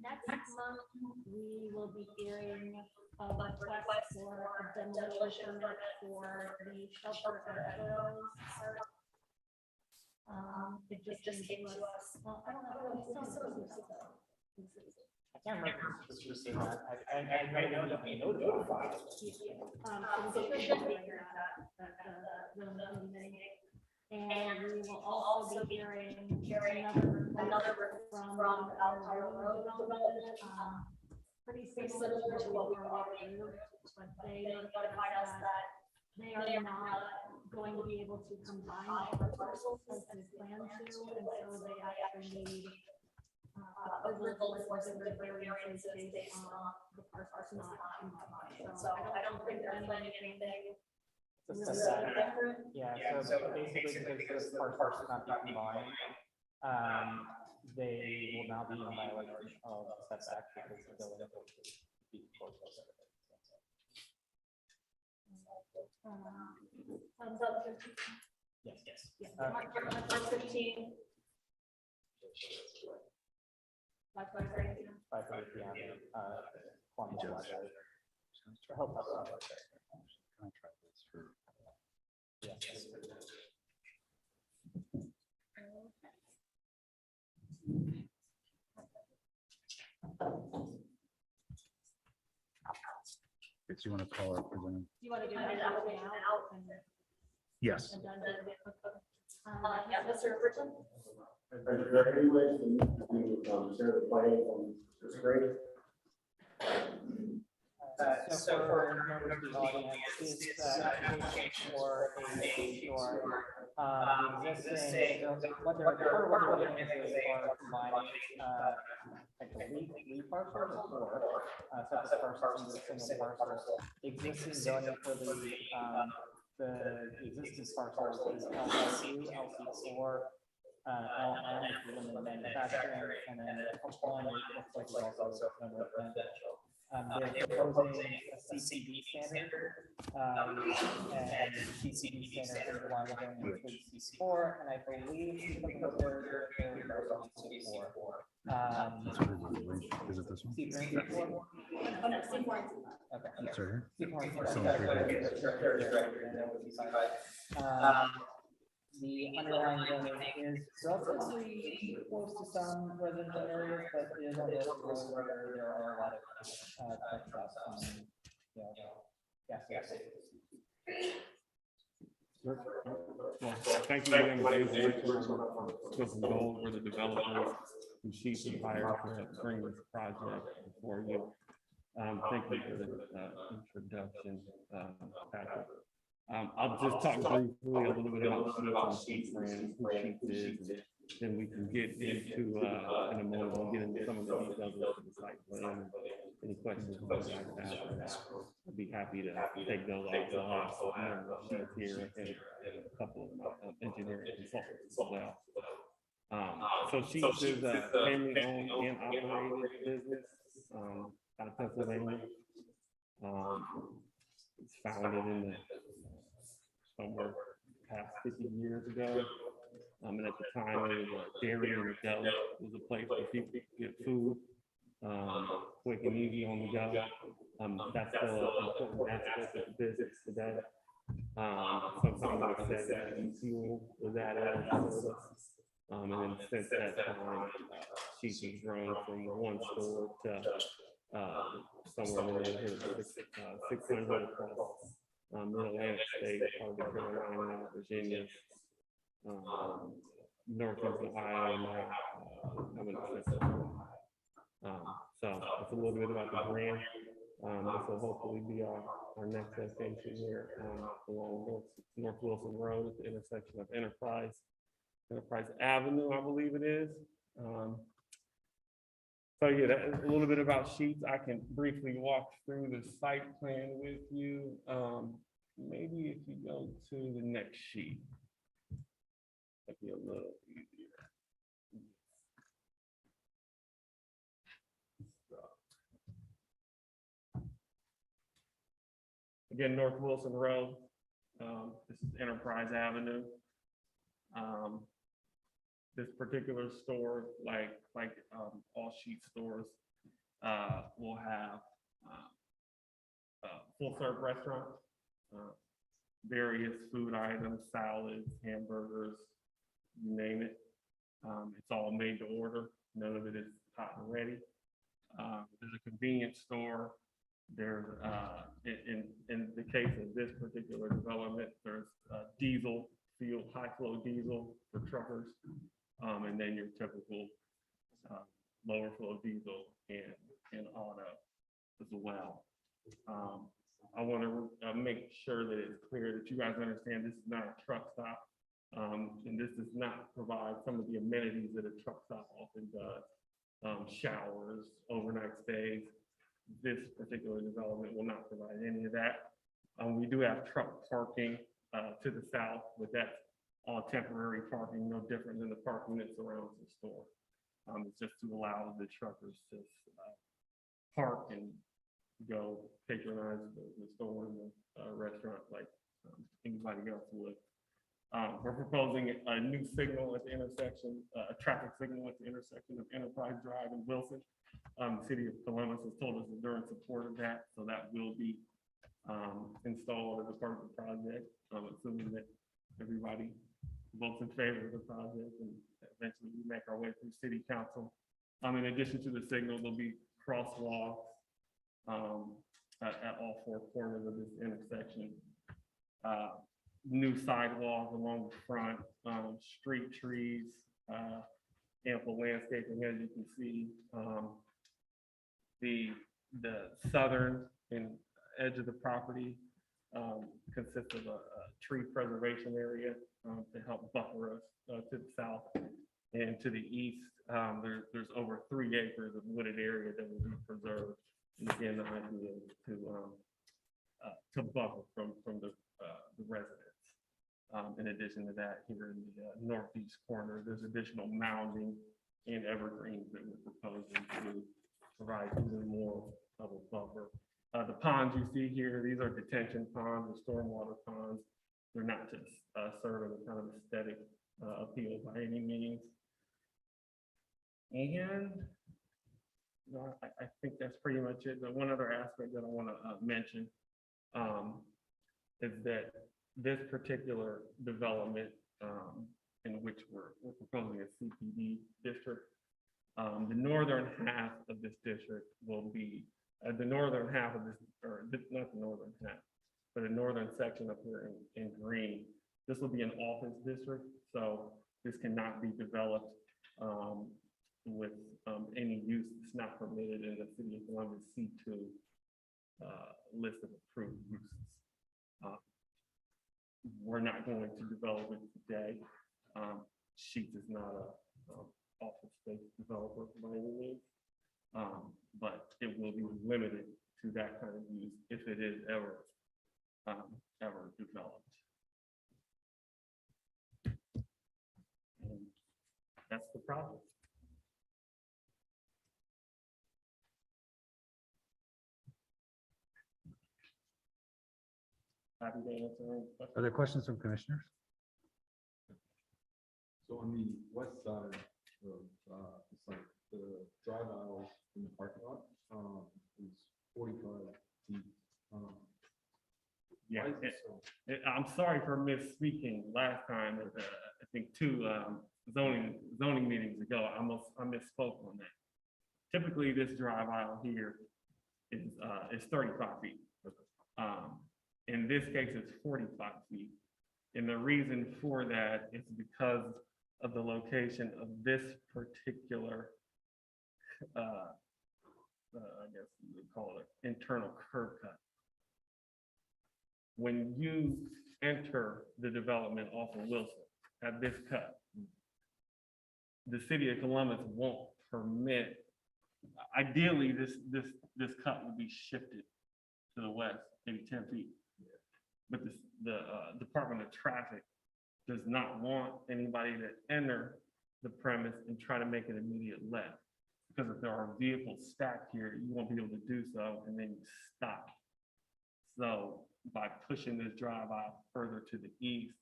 Next month, we will be hearing a request for a demolition permit for the shelter at Burroughs Park. It just came to us. Well, I don't know. I can't remember if it's just that. I know that we notified. And we will also be hearing another from our road development. Pretty similar to what we were walking through, but they notified us that they are not going to be able to combine all the parcels as they plan to, and so they actually need approval for different variances based on the parcels not combined. So I don't think they're planning anything. Yeah, so basically because the parcels not be combined, they will now be in violation of setback because the building will be close. Yes. March 15. 5:30 p.m. 5:30 p.m. Columbus Library. Help us out. Yes. Do you want to call our presenting? Do you want to do that out? Yes. Yeah, Mr. Richard? Is there any way to share the plan on the screen? So for members of the audience, is application for the existing, what they're looking is they are combining, I believe, 3 parcels or 4, separate parcels into a single parcel. Existing zoning for the existing parcels is LC2, LC4, LM, which is limited manufacturing, and then L1 looks like it's also limited residential. They're proposing a CCD standard, and CCD standard is one of them includes C4, and I believe something that they're C4. Is it this one? C4? Okay. It's right here. The underlying zoning is relatively close to some residential areas, but it is on the road where there are a lot of truck stops and, gas stations. Well, thank you again, James Richards, Clifton Gold, we're the developers and chief and fire to bring this project before you. Thank you for the introduction, Patrick. I'll just talk briefly a little bit about Chief and who Chief is, and then we can get into, in a moment, we'll get into some of the details of the site plan. Any questions you guys have, I'd be happy to take those offline. So remember, Chief here and a couple of engineering consultants as well. So Chief is a family-owned and operated business out of Pennsylvania. It's founded in the somewhere past 50 years ago. And at the time, it was a dairy and a deli. It was a place where people could get food quick and easy on the go. That's still an important aspect of the business today. Something like that, fuel was added on service. And then since that time, Chief has grown from one store to somewhere in the neighborhood of 600 across Mid-Atlantic states, part of Carolina, Virginia, northeast Ohio now, having accessibility. So it's a little bit about the grant. This will hopefully be our next location here along North Wilson Road at the intersection of Enterprise Avenue, I believe it is. So yeah, that is a little bit about Sheets. I can briefly walk through the site plan with you. Maybe if you go to the next sheet, that'd be a little easier. Again, North Wilson Road. This is Enterprise Avenue. This particular store, like all Sheet stores, will have full serve restaurant, various food items, salads, hamburgers, you name it. It's all made to order. None of it is hot and ready. There's a convenience store. There's in the case of this particular development, there's diesel fuel, high flow diesel for truckers, and then your typical lower flow diesel and auto as well. I want to make sure that it's clear that you guys understand this is not a truck stop, and this does not provide some of the amenities that a truck stop often does, showers, overnight stays. This particular development will not provide any of that. We do have truck parking to the south, but that's all temporary parking, no different than the parking that surrounds the store. It's just to allow the truckers to park and go patronize the store and the restaurant like anybody else would. We're proposing a new signal at the intersection, a traffic signal at the intersection of Enterprise Drive and Wilson. The city of Columbus has told us that they're in support of that, so that will be installed as a part of the project, assuming that everybody votes in favor of the project, and eventually we make our way through city council. In addition to the signal, there'll be crosswalks at all four corners of this intersection. New sidewalks along the front, street trees, ample landscaping, as you can see. The southern edge of the property consists of a tree preservation area to help buffer us to the south and to the east. There's over 3 acres of wooded area that will be preserved. And again, the idea is to buffer from the residents. In addition to that, here in the northeast corner, there's additional mounding and evergreens that we're proposing to provide even more of a buffer. The ponds you see here, these are detention ponds or stormwater ponds. They're not just serving a kind of aesthetic appeal by any means. And I think that's pretty much it. The one other aspect that I want to mention is that this particular development in which we're proposing a CPD district, the northern half of this district will be the northern half of this, or not the northern half, but the northern section up here in green. This will be an office district, so this cannot be developed with any use that's not permitted in the city of Columbus C2 list of approved uses. We're not going to develop it today. Sheets is not a office space developer by any means, but it will be limited to that kind of use if it is ever developed. And that's the problem. Happy to answer any questions. Are there questions from commissioners? So on the west side of the site, the drive aisle in the parking lot is 45 feet. Yeah, why is it so? I'm sorry for misspeaking last time. I think 2 zoning meetings ago, I misspoke on that. Typically, this drive aisle here is 35 feet. In this case, it's 45 feet. And the reason for that is because of the location of this particular, I guess you would call it internal curb cut. When you enter the development off of Wilson at this cut, the city of Columbus won't permit, ideally, this cut would be shifted to the west, maybe 10 feet. But the Department of Traffic does not want anybody to enter the premise and try to make an immediate left. Because if there are vehicles stacked here, you won't be able to do so and then stop. So by pushing this drive aisle further to the east,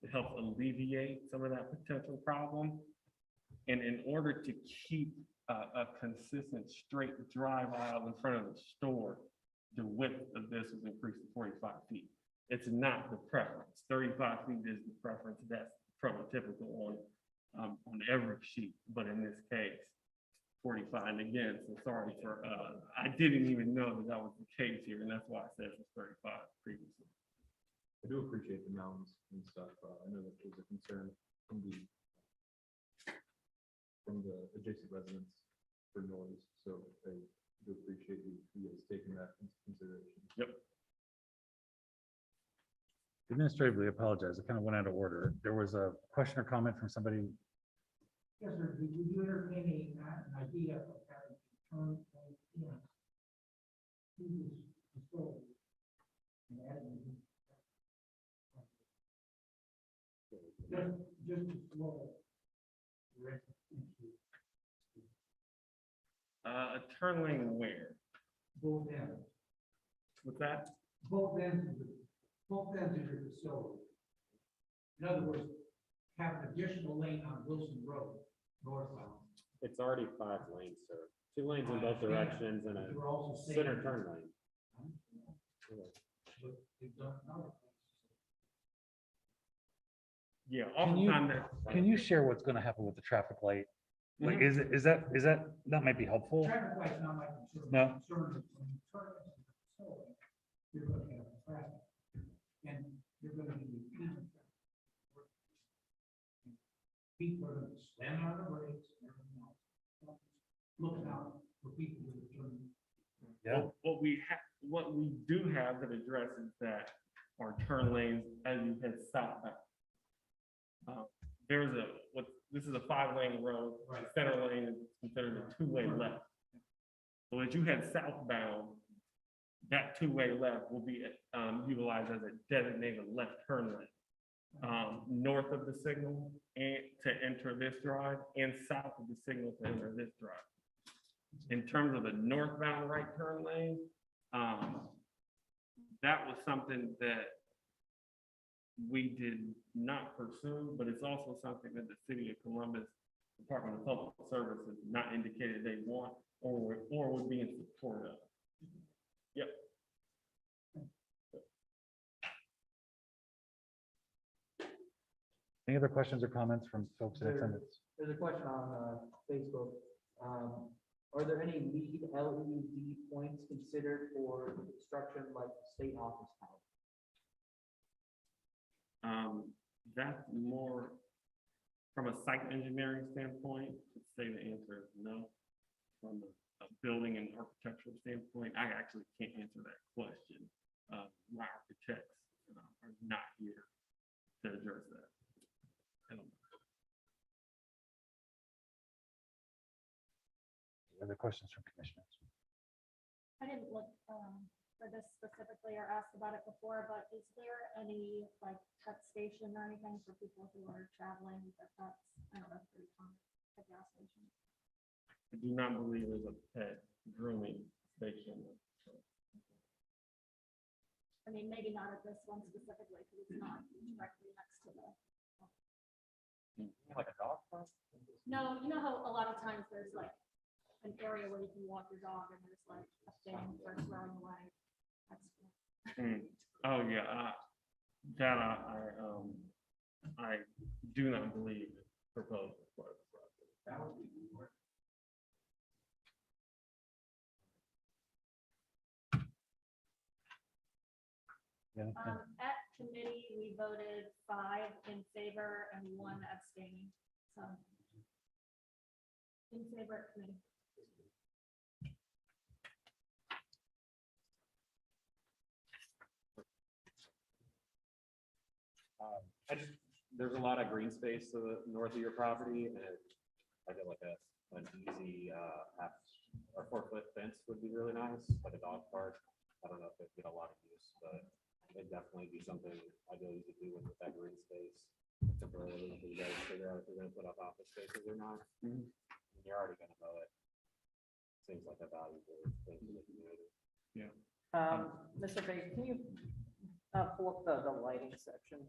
it helps alleviate some of that potential problem. And in order to keep a consistent straight drive aisle in front of the store, the width of this was increased to 45 feet. It's not the preference. 35 feet is the preference. That's prototypical on every sheet, but in this case, 45. And again, so sorry for, I didn't even know that was the case here, and that's why I said it was 35 previously. I do appreciate the mountains and stuff. I know that there's a concern from the adjacent residents for noise, so I do appreciate you guys taking that into consideration. Yep. Administratively, I apologize. It kind of went out of order. There was a question or comment from somebody. Yes, sir. Would you entertain an idea of having turn points in to this facility and adding just a slow rest into A turn lane where? both ends, What's that? both ends of your facility. In other words, have an additional lane on Wilson Road, northbound. It's already 5 lanes, sir. 2 lanes in both directions and a You're also saying- center turn lane. But they've done other Yeah, Can you, oftentimes that. can you share what's going to happen with the traffic light? Like, Mhm. is that might be helpful? Traffic light's not my concern. No. My concern is when you turn into the facility, you're gonna have traffic. And you're gonna be repeating traffic. People are gonna be slamming on the brakes and everything else. Looking out for people that are turning. Yeah. What we do have that addresses that are turn lanes as you head southbound. This is a 5-lane road. Right. The center lane is considered a 2-way left. So as you head southbound, that 2-way left will be utilized as a designated left turn lane. North of the signal and to enter this drive and south of the signal to enter this drive. In terms of the northbound right turn lane, that was something that we did not pursue, but it's also something that the city of Columbus Department of Public Services not indicated they want or would be in support of. Yep. Any other questions or comments from folks in attendance? There's a question on Facebook. Are there any lead LED points considered for construction like state office tower? That's more from a site engineering standpoint, I'd say the answer is no. From a building and architectural standpoint, I actually can't answer that question. My architects are not here to address that. I don't know. Other questions from commissioners? I didn't look for this specifically or ask about it before, but is there any like pet station or anything for people who are traveling that that's, I don't know, pretty common at gas station? I do not believe there's a pet grooming station. I mean, maybe not at this one specifically, because it's not directly next to the. Like a dog park? No, you know how a lot of times there's like an area where you can walk your dog and there's like a thing for throwing away. That's Oh, yeah, that I do not believe is proposed as part of the project. That would be more. Yeah. At committee, we voted 5 in favor and 1 abstaining, so. In favor at committee. There's a lot of green space to the north of your property, and I feel like an easy, half or 4-foot fence would be really nice, like a dog park. I don't know if it'd get a lot of use, but it'd definitely be something ideally you could do with that green space temporarily until you guys figure out if you're gonna put up office spaces or not. And you're already gonna mow it. Seems like a valuable thing to the community. Mr. Fay, can you pull up the lighting section?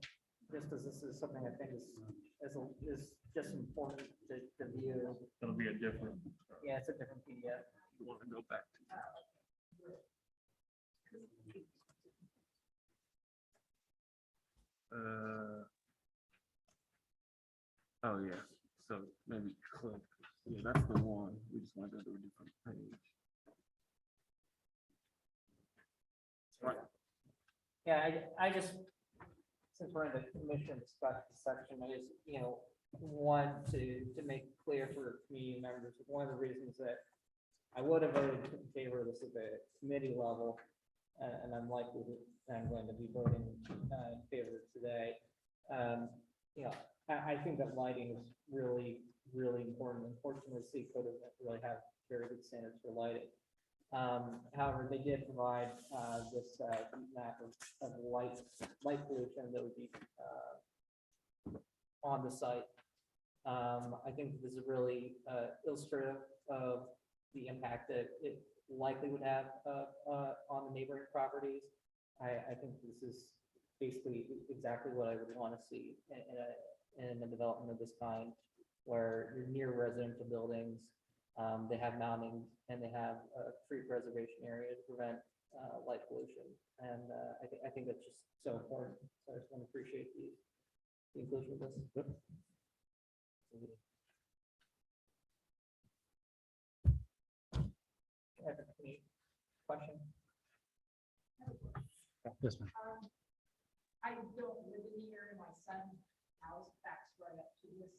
Just because this is something I think is just important to view. It'll be a different. Yeah, it's a different PDF. You want to go back to. Oh, yeah, so maybe click, yeah, that's the one, we just want to go to a different page. Right. Yeah, I just, since we're in the commission discussion section, I just, want to make clear for community members, one of the reasons that I would have voted in favor of this at the committee level, and I'm likely that I'm going to be voting in favor today. I think that lighting is really, really important. Unfortunately, the city code doesn't really have very good standards for lighting. However, they did provide this map of light pollution that would be on the site. I think this is really illustrative of the impact that it likely would have on the neighboring properties. I think this is basically exactly what I would want to see in a development of this kind, where you're near residential buildings. They have mounting and they have a tree preservation area to prevent light pollution. And I think that's just so important. So I just want to appreciate the inclusion of this. Any question? Yes, ma'am. I don't live in here, and my son's house backs right up to this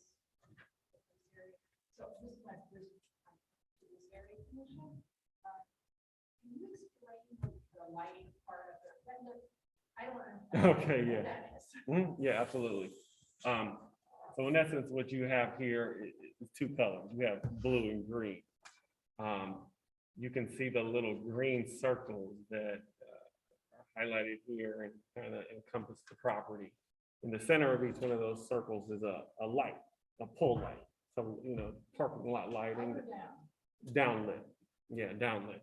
area. So this is my first time to this area commission. Can you explain the lighting part of it? I don't understand. Okay, what yeah. that is. Yeah, absolutely. So in essence, what you have here is 2 colors. You have blue and green. You can see the little green circles that are highlighted here and kind of encompass the property. In the center of each one of those circles is a light, a pole light. So, parking lot lighting, downlit. Yeah, downlit.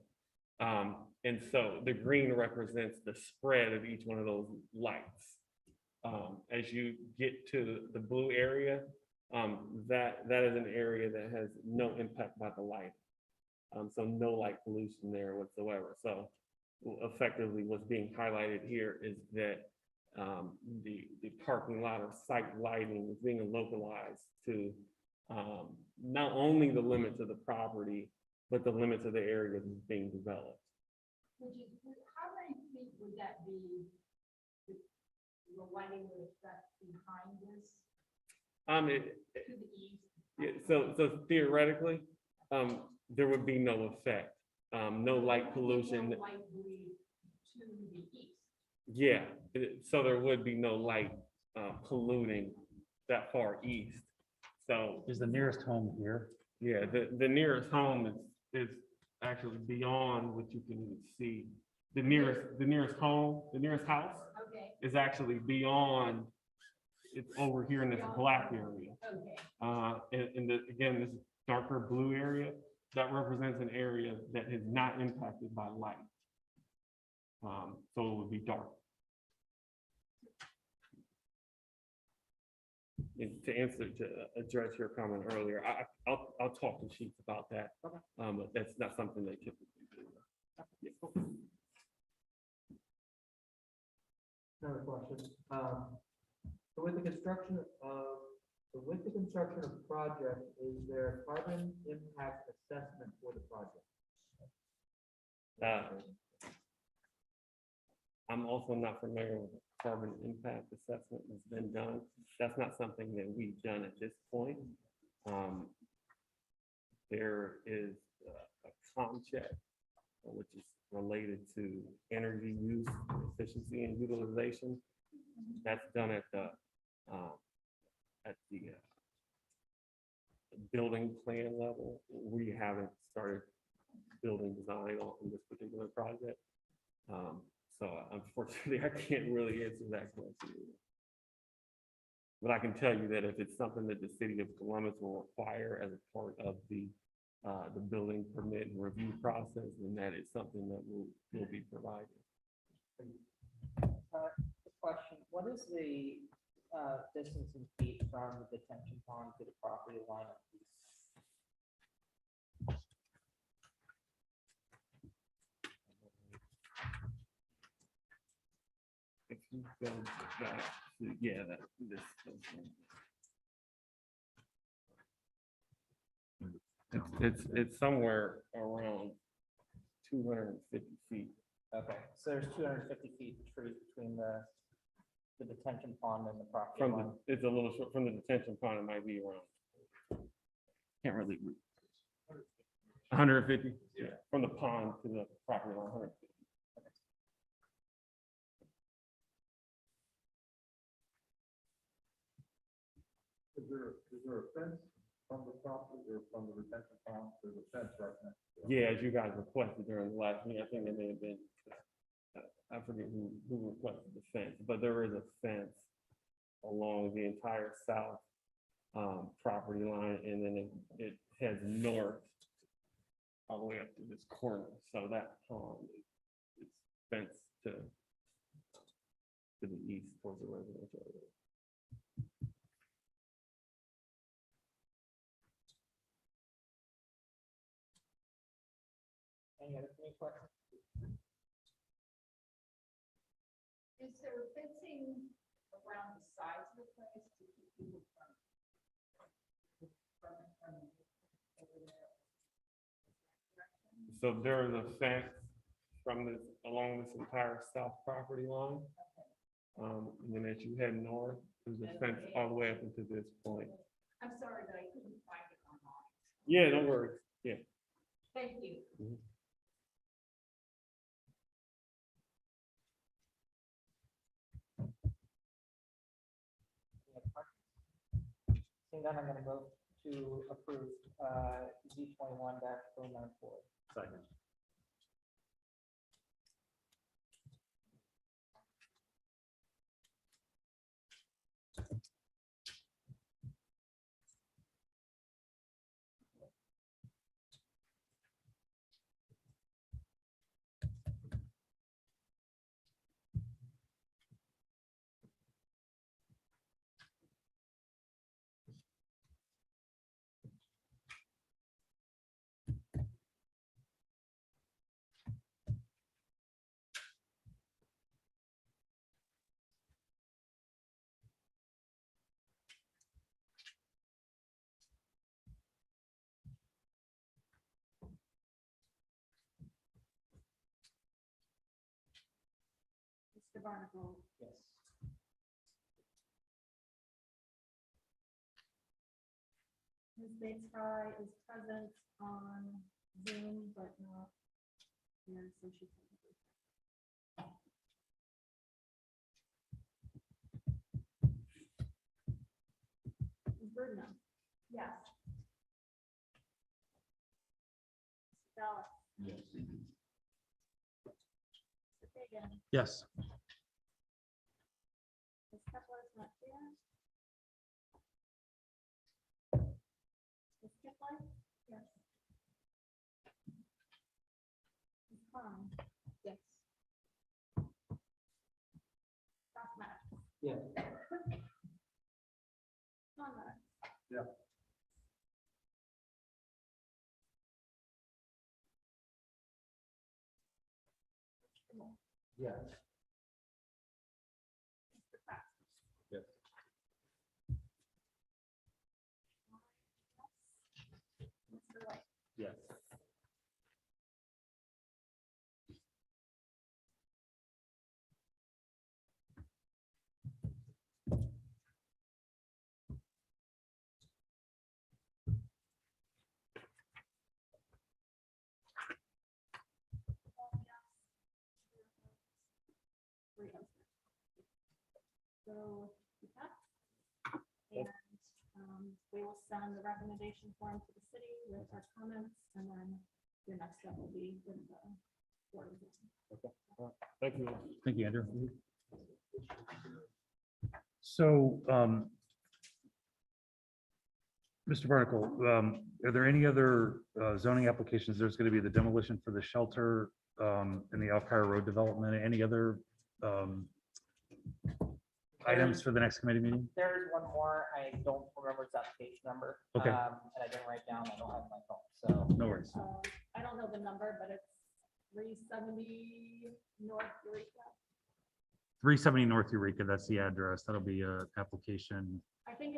And so the green represents the spread of each one of those lights. As you get to the blue area, that is an area that has no impact by the light. So no light pollution there whatsoever. So effectively what's being highlighted here is that the parking lot or site lighting is being localized to not only the limits of the property, but the limits of the area that's being developed. How many feet would that be? The lighting would affect behind this to the east? Yeah, so theoretically, there would be no effect, no light pollution. No light bleed to the east. Yeah, so there would be no light polluting that far east. So Is the nearest home here? yeah, the nearest home is actually beyond what you can see. The nearest home, the nearest house Okay. is actually beyond. It's over here in this black area. Okay. And again, this darker blue area, that represents an area that is not impacted by light. So it would be dark. And to address your comment earlier, I'll talk to chiefs about that. But that's not something they typically do. Yeah. Another question. So with the construction of project, is there carbon impact assessment for the project? I'm also not familiar with the carbon impact assessment that's been done. That's not something that we've done at this point. There is a COMCHEC, which is related to energy use, efficiency, and utilization. That's done at the building plan level. We haven't started building design on this particular project. So unfortunately, I can't really answer that question. But I can tell you that if it's something that the city of Columbus will require as a part of the building permit and review process, then that is something that will be provided. The question, what is the distance in feet from the detention pond to the property line of these? If you go back to, yeah, it's somewhere around 250 feet. Okay, so there's 250 feet between the detention pond and the property From line. it's a little short from the detention pond. It might be around. Can't really read. 150. Yeah, from the pond to the property line. 150. Is there a fence from the property or from the retention pond? There's a fence right next to it. Yeah, as you guys requested during the last meeting, I think there may have been, I forget who requested the fence, but there is a fence along the entire south property line, and then it heads north all the way up to this corner. So that pond is fenced to the east towards the residential area. Any other questions? Is there fencing around the sides of the place to keep people over there? So there is a fence from this, along this entire south property line. And then as you head north, there's a fence all the way up into this point. I'm sorry that I couldn't find it online. Yeah, no worries. Yeah. Thank you. Seeing that, I'm going to move to approve Z21-094. Second. Mr. Barnacle. Yes. Ms. Bates Fry is present on Zoom, but not here, so she can. Ms. Birdman. Yes. Mr. Dallas. Yes. Mr. Fagan. Yes. Ms. Kepler is not here. Ms. Kepler? Yes. Ms. Khan? Yes. Dr. Matt? Yes. Conrad? Yeah. Yes. Mr. Pratt? Yes. Mr. White? Yes. also GHAC. And we will send the recommendation form to the city with our comments, and then your next step will be with the board. Thank you. Thank you, Andrew. So, Mr. Barnacle, are there any other zoning applications? There's going to be the demolition for the shelter in the Alfire Road development. Any other items for the next committee meeting? There's one more, I don't remember its application number. Okay. And I didn't write down, I don't have my phone, so. No worries. I don't know the number, but it's 370 North Eureka. 370 North Eureka, that's the address. That'll be a application. I think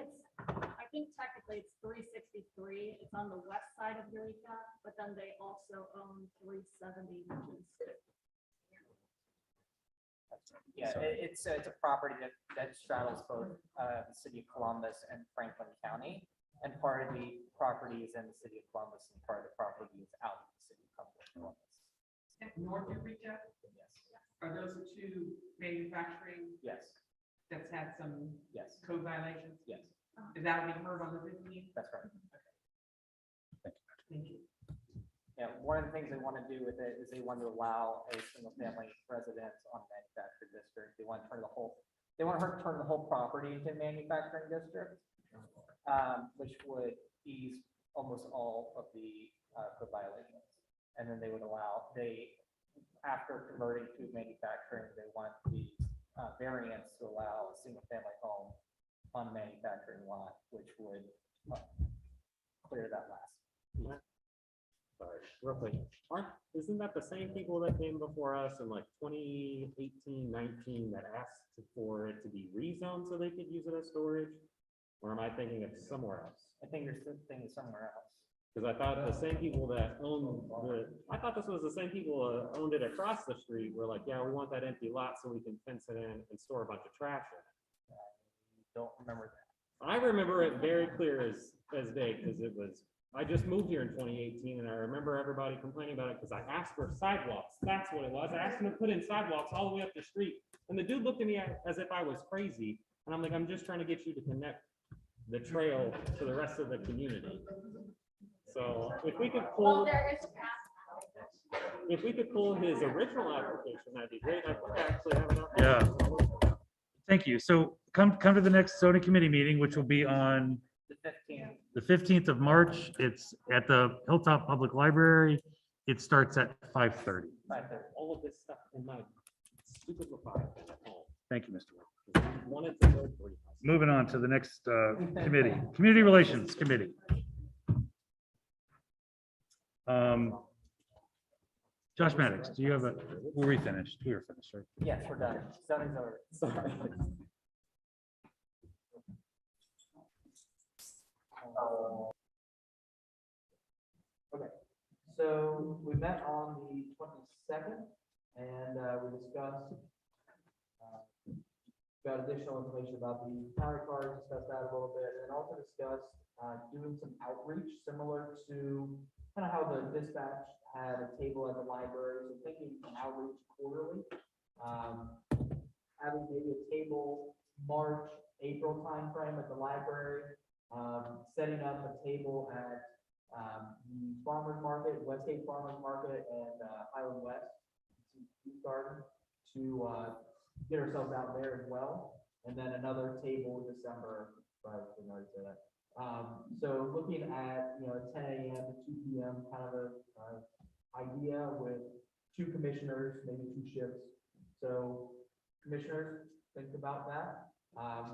technically it's 363. It's on the west side of Eureka, but then they also own 370, which is. Yeah, Sorry. it's a property that straddles both the city of Columbus and Franklin County. And part of the property is in the city of Columbus and part of the property is out in the city of Columbus. North Eureka, Yes, are those the two manufacturing yes, that's had some yes, code violations? yes, That'll be heard on the 15th? that's right. Thank you. Yeah, one of the things they want to do with it is they want to allow a single family residence on a manufacturing district. They want to turn the whole property into a manufacturing district, which would ease almost all of the code violations. And then they would allow, after converting to manufacturing, they want the variance to allow a single family home on a manufacturing lot, which would clear that last piece. Sorry, real quick. Isn't that the same people that came before us in like 2018, 19 that asked for it to be rezoned so they could use it as storage? Or am I thinking of somewhere else? I think you're thinking somewhere else. Because I thought the same people that I thought this was the same people that owned it across the street were like, yeah, we want that empty lot so we can fence it in and store a bunch of trash in it. Don't remember that. I remember it very clear as day, because I just moved here in 2018 and I remember everybody complaining about it because I asked for sidewalks. That's what it was. I asked them to put in sidewalks all the way up the street. And the dude looked at me as if I was crazy. And I'm like, I'm just trying to get you to connect the trail to the rest of the community. So if we could pull, his original application, that'd be great. I think I actually have it. Yeah. Thank you. So come to the next zoning committee meeting, which will be on The 15th. the 15th of March. It's at the Hilltop Public Library. It starts at 5:30. All of this stuff in my stupid reply at home. Thank you, Mr. Ward. Wanted to go for you. Moving on to the next committee, Community Relations Committee. Josh Maddox, do you have were we finished? We were finished, right? Yes, we're done. Zoning's over. Sorry. Okay, so we met on the 22nd and we discussed got additional information about the power card, discussed that a little bit, and also discussed doing some outreach similar to kind of how the dispatch had a table at the library, so thinking an outreach quarterly. Having maybe a table March, April timeframe at the library, setting up a table at the farmers market, Westgate Farmers Market, and Highland West Food Garden to get ourselves out there as well. And then another table in December, if I didn't already say that. So looking at, 10 a.m. to 2 p.m. kind of a idea with 2 commissioners, maybe 2 shifts. So commissioners, think about that.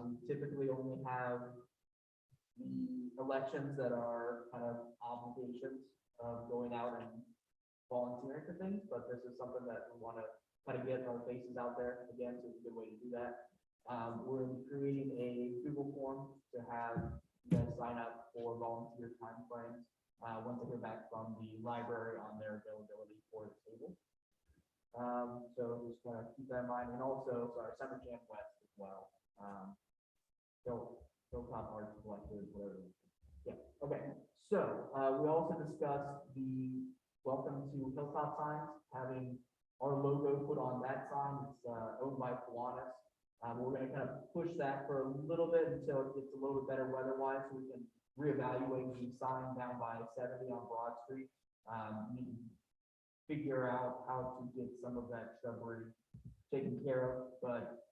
We typically only have the elections that are kind of obligations of going out and volunteering for things, but this is something that we want to kind of get our faces out there again, so it's a good way to do that. We're creating a Google form to have you guys sign up for volunteer time frames once I hear back from the library on their availability for the table. So just kind of keep that in mind, and also our Summer Jam West as well. Hilltop Arts Collective, whatever. Yeah. Okay. So we also discussed the welcome to Hilltop signs, having our logo put on that sign. It's owned by Kiwanis. We're gonna kind of push that for a little bit until it gets a little bit better weather-wise, so we can reevaluate the sign down by 70 on Broad Street. Need to figure out how to get some of that shrubbery taken care of, but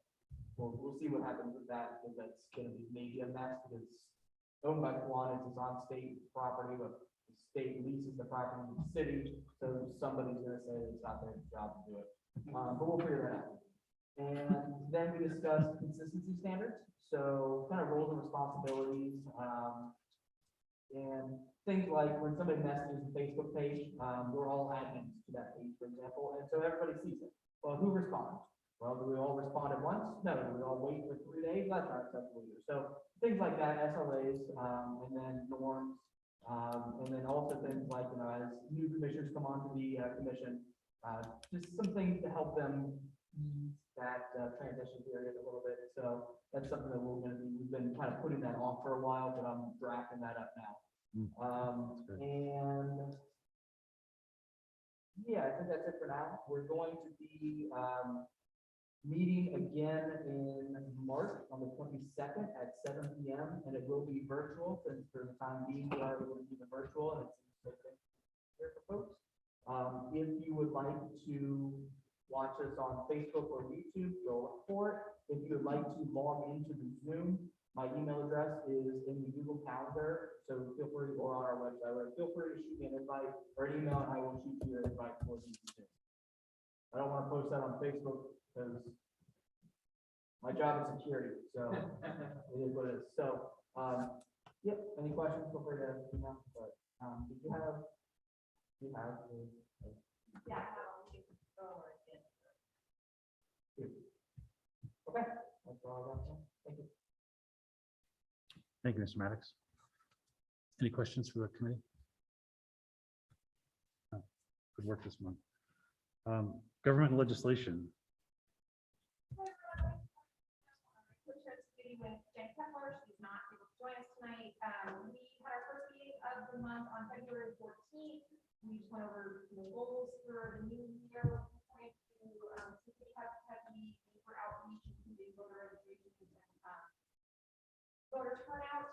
we'll see what happens with that, because that's gonna be maybe a mess, because it's owned by Kiwanis, it's on state property, but the state leases the property to the city, so somebody's gonna say it's not their job to do it. But we'll figure that out. And then we discussed consistency standards, so kind of roles and responsibilities, and things like when somebody messages the Facebook page, we're all admins to that page, for example, and so everybody sees it. Well, who responds? Well, do we all respond at once? No, do we all wait for 3 days? That's not acceptable either. So things like that, SLAs, and then norms, and then also things like, as new commissioners come onto the commission, just some things to help them ease that transition period a little bit. So that's something that we've been kind of putting that off for a while, but I'm drafting that up now. And yeah, I think that's it for now. We're going to be meeting again in March on the 22nd at 7 p.m. and it will be virtual, since for the time being we are going to keep it virtual, and it's here for folks. If you would like to watch us on Facebook or YouTube, go look for it. If you would like to log into the Zoom, my email address is in the Google Calendar, so feel free, or on our website, or feel free to shoot me an invite or an email, and I will shoot you an invite for the Zoom. I don't want to post that on Facebook because my job is security, so it is what it is. So, yep, any questions, feel free to email, but, did you have? Yeah. Okay, that's all I got. Thank you. Thank you, Mr. Maddox. Any questions for the committee? No. Good work this month. Government and legislation. With Jen Kepler, she's not able to join us tonight. We had our first meeting of the month on February 14th. We just went over the goals for the new year. Point to heavy for outreach, including voter registration and voter turnout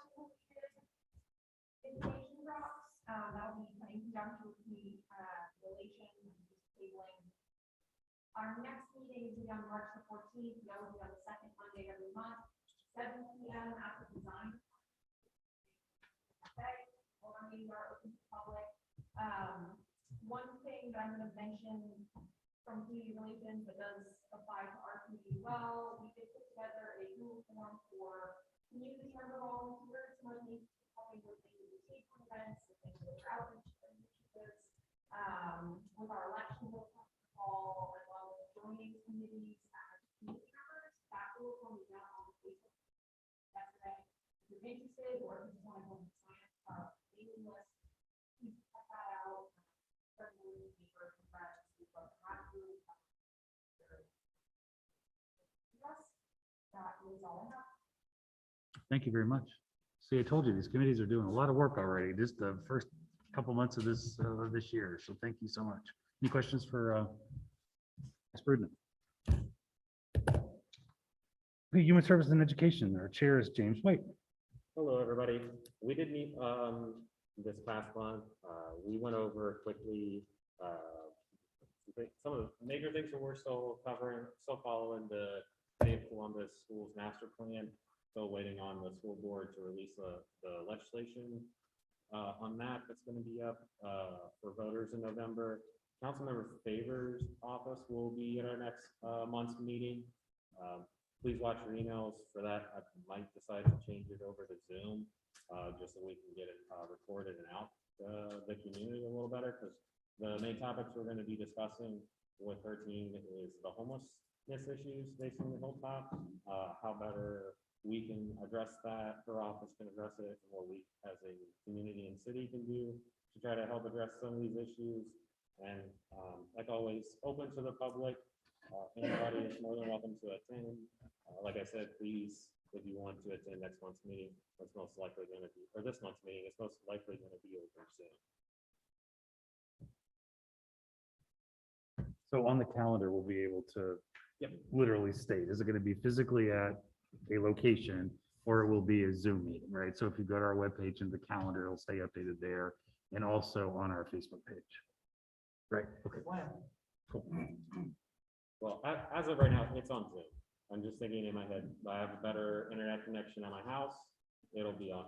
information drops. That'll be coming in conjunction with the relation and just tabling. Our next meeting is on March the 14th. That will be on the second Monday of every month. 7 p.m. after design. Okay, all our meetings are open to the public. One thing that I'm going to mention from community relations that does apply to our community well, we did put together a Google form for community member volunteers, mostly helping with things with safety events, and things with outreach initiatives, with our election call, as well as joining committees as community members. That will come down on the Facebook. If you're interested, or if you just want to go and sign up for our mailing list, please check that out. Certainly, neighbors and friends, we'd love to have you. Yes, that is all I have. Thank you very much. See, I told you, these committees are doing a lot of work already, just the first couple months of this year. So thank you so much. Any questions for Ms. Brudman? Okay, Human Service and Education, our chair is James White. Hello, everybody. We did meet this past month. We went over quickly some of the major things that we're still covering, still following the City of Columbus Schools Master Plan. Still waiting on the school board to release the legislation on that. That's going to be up for voters in November. Councilmember Favors' office will be at our next month's meeting. Please watch your emails for that. I might decide to change it over to Zoom just so we can get it recorded and out the community a little better, because the main topics we're going to be discussing with her team is the homelessness issues facing the Hilltop, how better we can address that, her office can address it, and what we as a community and city can do to try to help address some of these issues. And like always, open to the public. Anybody is more than welcome to attend. Like I said, please, if you want to attend next month's meeting, that's most likely going to be, or this month's meeting is most likely going to be over soon. So on the calendar, we'll be able to literally state? Is it going to be physically at a location or it will be a Zoom meeting, right? So if you go to our webpage and the calendar, it'll stay updated there and also on our Facebook page. Right, okay. Cool. Well, as of right now, it's on Zoom. I'm just thinking in my head, I have a better internet connection at my house. It'll be on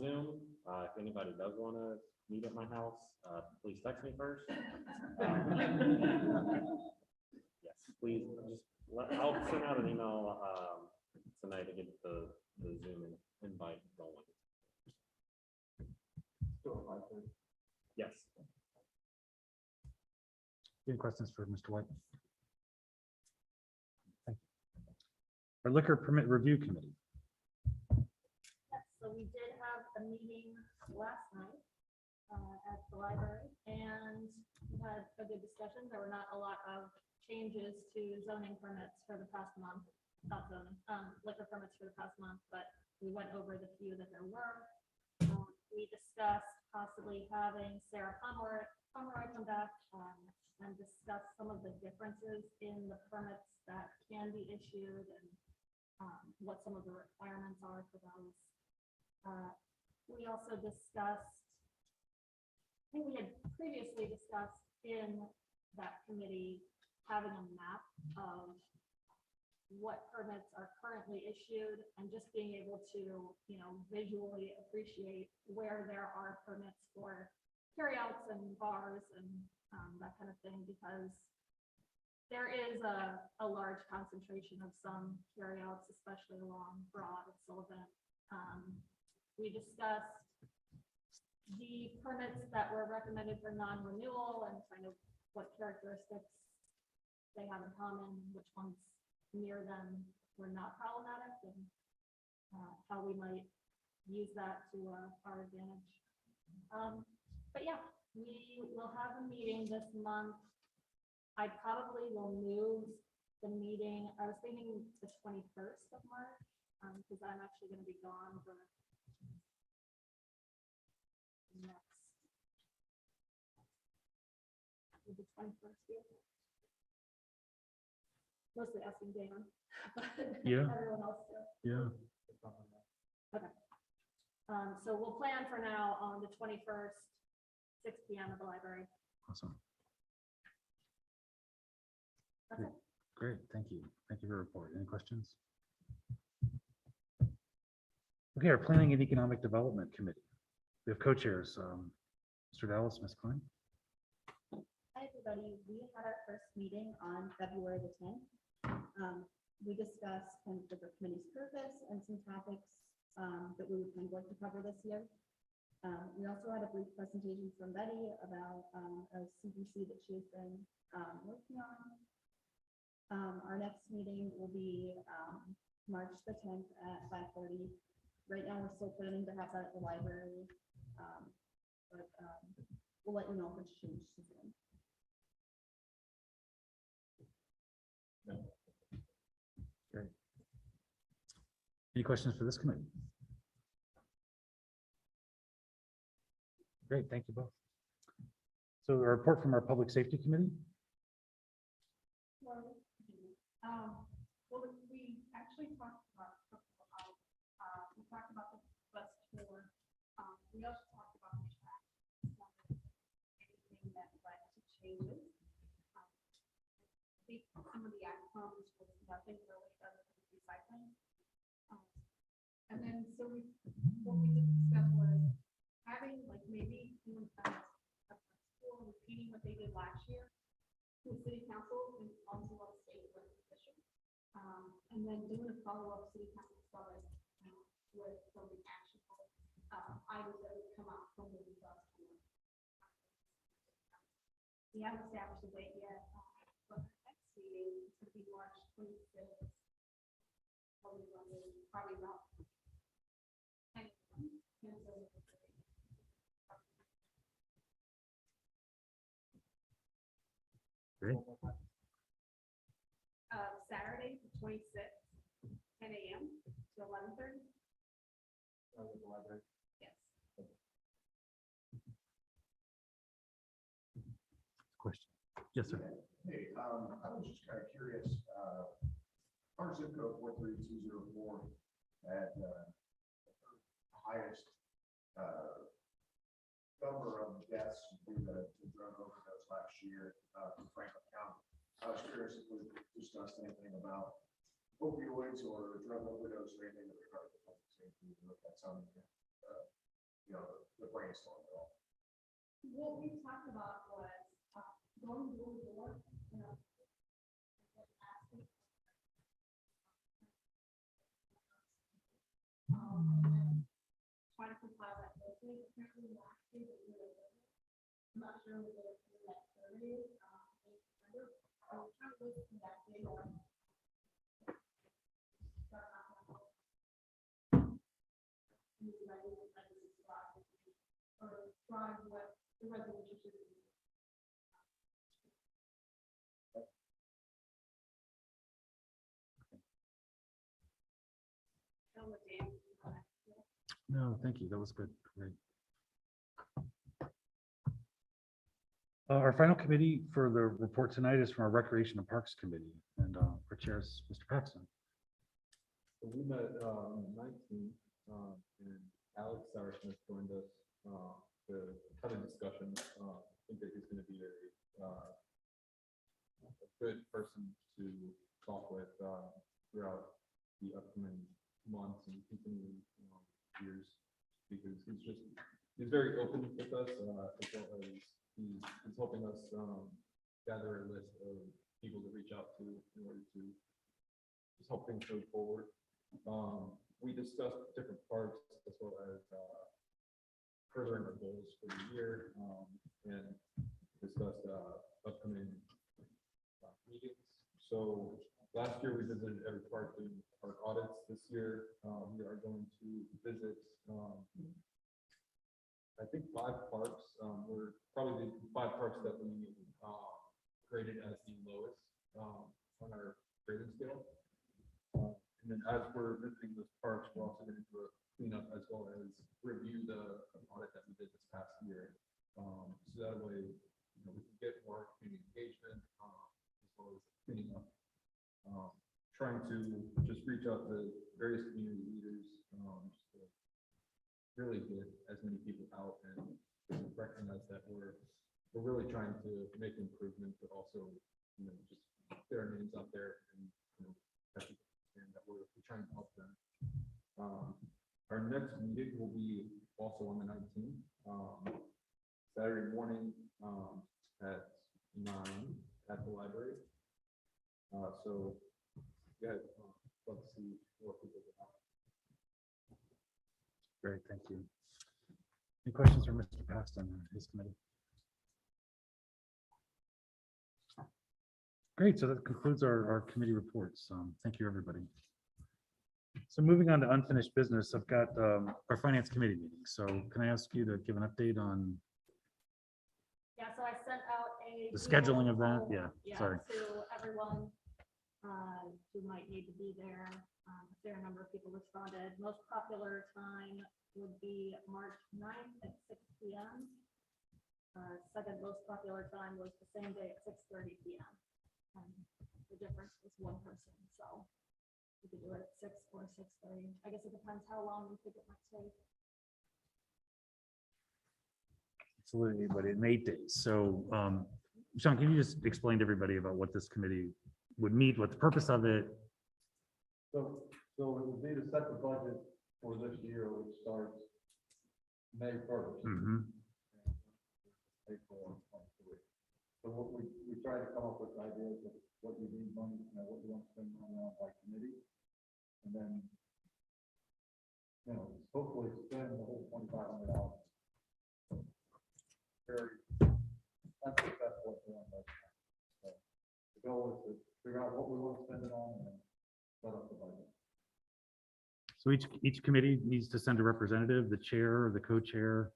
Zoom. If anybody does want to meet at my house, please text me first. Yes, please. I'll send out an email tonight to get the Zoom invite going. Yes. Any questions for Mr. White? Thank you. Our liquor permit review committee. Yes, so we did have a meeting last night at the library, and we had a good discussion. There were not a lot of changes to zoning permits for the past month, not zoning, liquor permits for the past month, but we went over the few that there were. We discussed possibly having Sarah Pomeroy come back and discuss some of the differences in the permits that can be issued and what some of the requirements are for those. We also discussed, I think we had previously discussed in that committee having a map of what permits are currently issued and just being able to, visually appreciate where there are permits for carryouts and bars and that kind of thing, because there is a large concentration of some carryouts, especially along Broad and Sullivan. We discussed the permits that were recommended for non-renewal and kind of what characteristics they have in common, which ones near them were not problematic, and how we might use that to our advantage. But yeah, we will have a meeting this month. I probably will move the meeting. I was thinking the 21st of March, because I'm actually going to be gone for next. The 21st year. Mostly asking Dan. Yeah. Everyone else too. Yeah. Okay. So we'll plan for now on the 21st, 6 p.m. at the library. Awesome. That's it. Great, thank you. Thank you for your report. Any questions? Okay, our Planning and Economic Development Committee. We have co-chairs, Mr. Dallas, Ms. Klein. Hi, everybody. We had our first meeting on February the 10th. We discussed kind of the committee's purpose and some topics that we would kind of like to cover this year. We also had a brief presentation from Betty about a CPC that she has been working on. Our next meeting will be March the 10th at 5:30. Right now, we're still planning to have that at the library, but we'll let you know if it's changed soon. Great. Any questions for this committee? Great, thank you both. So a report from our Public Safety Committee. Well, we actually talked about, we talked about the bus tour. We also talked about the track. Anything that led to changes. I think some of the outcomes was nothing really other than recycling. And then so what we did discuss was having like maybe doing school repeating what they did last year to the city council and also on state recognition. And then doing a follow-up city council summit with some actionable items that would come out from the results. We haven't established a date yet, but the next meeting is going to be March 26th. Probably about. Great. Saturday, the 26th, 10 a.m. to 11:30. Yes. Question. Yes, sir. Hey, I was just kind of curious, our zip code 43204 had highest number of deaths due to drug overdose last year from Franklin County. I was curious if we discussed anything about opioids or drug overdose or anything with regard to public safety, if that's something, the brainstorm at all. What we talked about was going door to door, asking. Try to compile that locally. Apparently last year they really did. I'm not sure what the next survey is. I'm trying to look at that data. Or try what the resolution should be. No, thank you. That was good. Great. Our final committee for the report tonight is from our Recreation and Parks Committee, and our chair is Mr. Paxton. So we met on the 19th, and Alex Sarsmith joined us to have a discussion. I think that he's going to be a good person to talk with throughout the upcoming months and continuing years, because he's very open with us, as well as he's helping us gather a list of people to reach out to in order to just help things move forward. We discussed different parts as well as furthering our goals for the year, and discussed upcoming meetings. So last year we visited every park doing park audits. This year we are going to visit I think 5 parks. We're probably the 5 parks that we graded as the lowest on our grading scale. And then as we're visiting those parks, we're also going to do a cleanup as well as review the audit that we did this past year. So that way, we can get more community engagement as well as cleaning up. Trying to just reach out to various community leaders, just to really get as many people out and recognize that we're really trying to make improvement, but also, just get our names out there and, and that we're trying to help them. Our next meeting will be also on the 19th, Saturday morning at 9 at the library. So yeah, let's see what people get out. Great, thank you. Any questions for Mr. Paxton and his committee? Great, so that concludes our committee reports. Thank you, everybody. So moving on to unfinished business, I've got our finance committee meeting. So can I ask you to give an update on Yeah, so I sent out a. the scheduling of that? email, Yeah, sorry. To everyone who might need to be there. A fair number of people responded. Most popular time would be March 9th at 6 p.m. Second most popular time was the same day at 6:30 p.m. The difference was 1 person, so we could do it at 6 or 6:30. I guess it depends how long you think it might take. Absolutely, but in 8 days. So Sean, can you just explain to everybody about what this committee would meet, what the purpose of it? So it would be to set the budget for this year, which starts May 1st. April 23. So what we try to come up with ideas of what you need money, what you want to spend money on by committee. And then, hopefully spend the whole $2,500. Very unsuccessful at doing that. So the goal is to figure out what we want to spend it on and then set up the budget. So each committee needs to send a representative, the chair or the co-chair,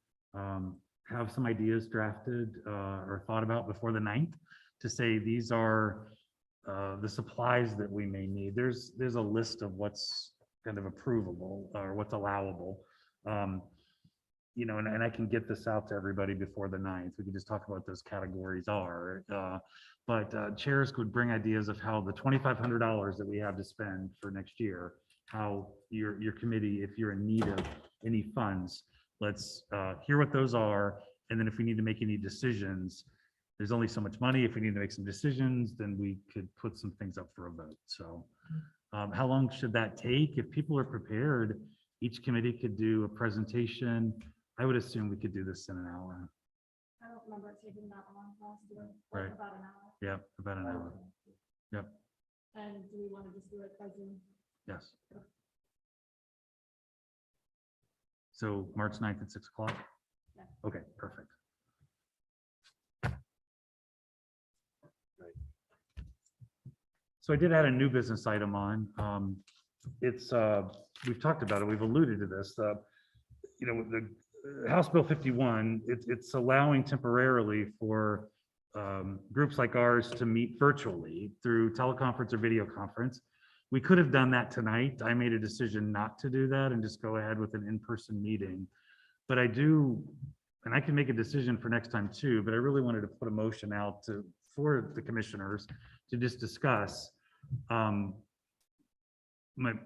have some ideas drafted or thought about before the 9th to say these are the supplies that we may need. There's a list of what's kind of approvable or what's allowable. you know, and I can get this out to everybody before the 9th. We can just talk about what those categories are. But chairs could bring ideas of how the $2,500 that we have to spend for next year, how your committee, if you're in need of any funds, let's hear what those are. And then if we need to make any decisions, there's only so much money. If we need to make some decisions, then we could put some things up for a vote. So how long should that take? If people are prepared, each committee could do a presentation. I would assume we could do this in an hour. I don't remember it taking that long last year, Right. like about an hour. Yep, about an hour. Yep, And do we want to just do it by Zoom? yes. So March 9th at 6 o'clock? Yeah. Okay, perfect. So I did add a new business item on. It's, we've talked about it, we've alluded to this. You know, the House Bill 51, it's allowing temporarily for groups like ours to meet virtually through teleconference or video conference. We could have done that tonight. I made a decision not to do that and just go ahead with an in-person meeting. But I do, and I can make a decision for next time too, but I really wanted to put a motion out for the commissioners to just discuss. My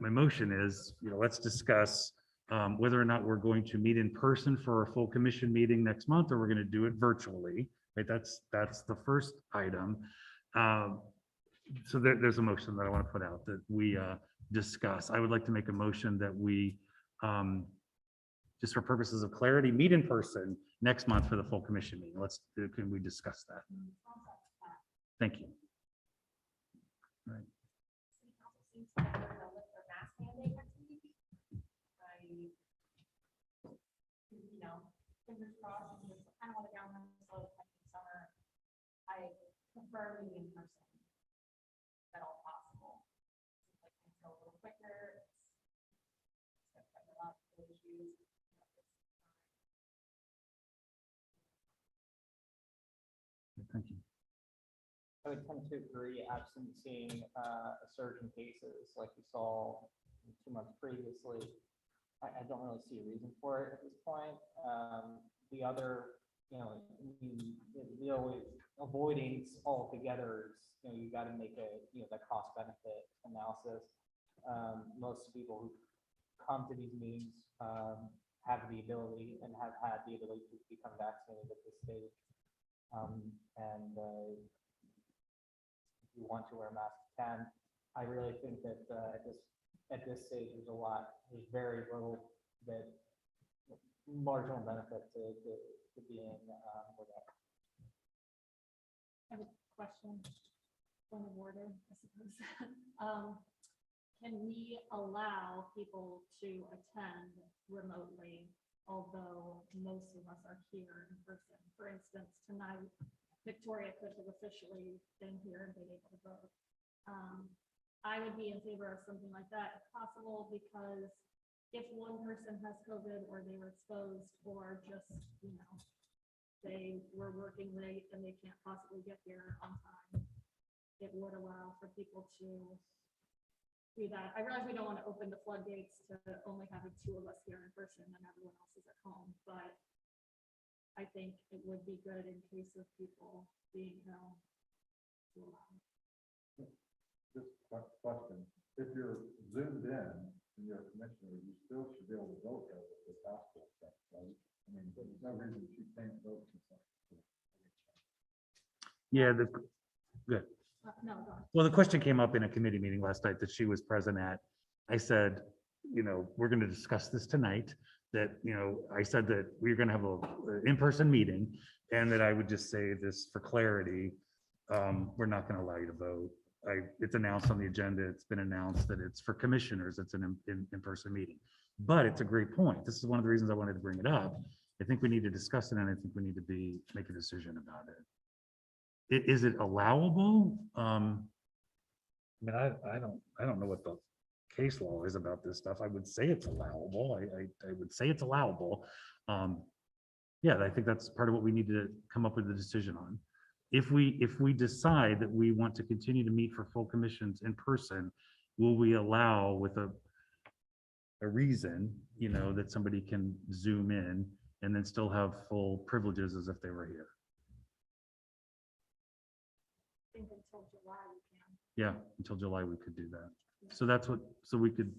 motion is, you know, let's discuss whether or not we're going to meet in person for a full commission meeting next month, or we're going to do it virtually. Right? That's the first item. So there's a motion that I want to put out that we discuss. I would like to make a motion that we, just for purposes of clarity, meet in person next month for the full commission meeting. Can we discuss that? Thank you. Right. You know, fingers crossed, and it's kind of want to down the slope like in summer. I prefer meeting in person. If at all possible. Like things go a little quicker. It's gonna cut a lot of issues. Thank you. I would tend to agree, absent seeing a surge in cases like we saw 2 months previously. I don't really see a reason for it at this point. The other, you know, the always avoiding altogether is, you know, you got to make the cost benefit analysis. Most people who come to these meetings have the ability and have had the ability to become vaccinated at this stage. If you want to wear a mask, you can. I really think that at this stage, there's very little that marginal benefit to being with it. I have a question, point of order, I suppose. Can we allow people to attend remotely, although most of us are here in person? For instance, tonight, Victoria could have officially been here and been able to vote. I would be in favor of something like that if possible, because if one person has COVID or they were exposed, or just, you know, they were working late and they can't possibly get here on time, it would allow for people to do that. I realize we don't want to open the floodgates to only having 2 of us here in person and everyone else is at home, but I think it would be good in case of people being ill to allow. Just a question, if you're zoomed in and you're a commissioner, you still should be able to vote though with this hospital stuff, right? I mean, there's no reason that you can't vote. Yeah, good. No, go on. Well, the question came up in a committee meeting last night that she was present at. I said, you know, we're going to discuss this tonight, that, you know, I said that we're going to have an in-person meeting, and that I would just say this for clarity, we're not going to allow you to vote. It's announced on the agenda. It's been announced that it's for commissioners. It's an in-person meeting. But it's a great point. This is one of the reasons I wanted to bring it up. I think we need to discuss it, and I think we need to make a decision about it. Is it allowable? I mean, I don't know what the case law is about this stuff. I would say it's allowable. I would say it's allowable. Yeah, I think that's part of what we need to come up with a decision on. If we decide that we want to continue to meet for full commissions in person, will we allow with a reason, you know, that somebody can zoom in and then still have full privileges as if they were here. I think until July we can. Yeah, until July, we could do that. So that's what, so we could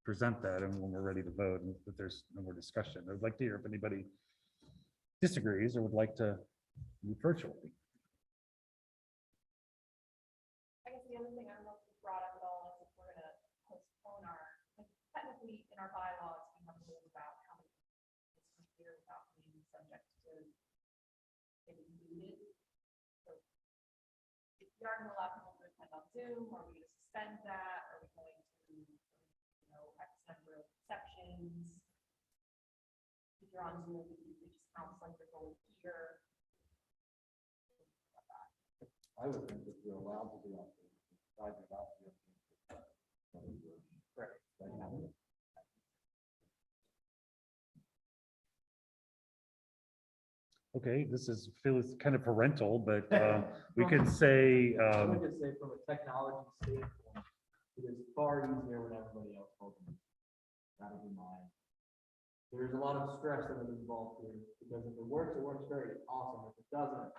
present that, and when we're ready to vote, and if there's no more discussion, I'd like to hear if anybody disagrees or would like to move virtually. I guess the other thing I don't know if you brought up at all is if we're gonna postpone our, like, technically in our bylaws, we have rules about how many is here without being subject to getting muted. So if we are gonna allow people to attend on Zoom, are we gonna suspend that? Are we going to, X number of sections? If you're on Zoom, it just counts like you're going here. I would think that you're allowed to be on. I'd be allowed to be on. Correct. Okay, this is, feels kind of parental, but we could say, I would just say from a technology standpoint, it is far easier when everybody else holds it. That'll be mine. There's a lot of stress that is involved here, because if it works very awesome. If it doesn't,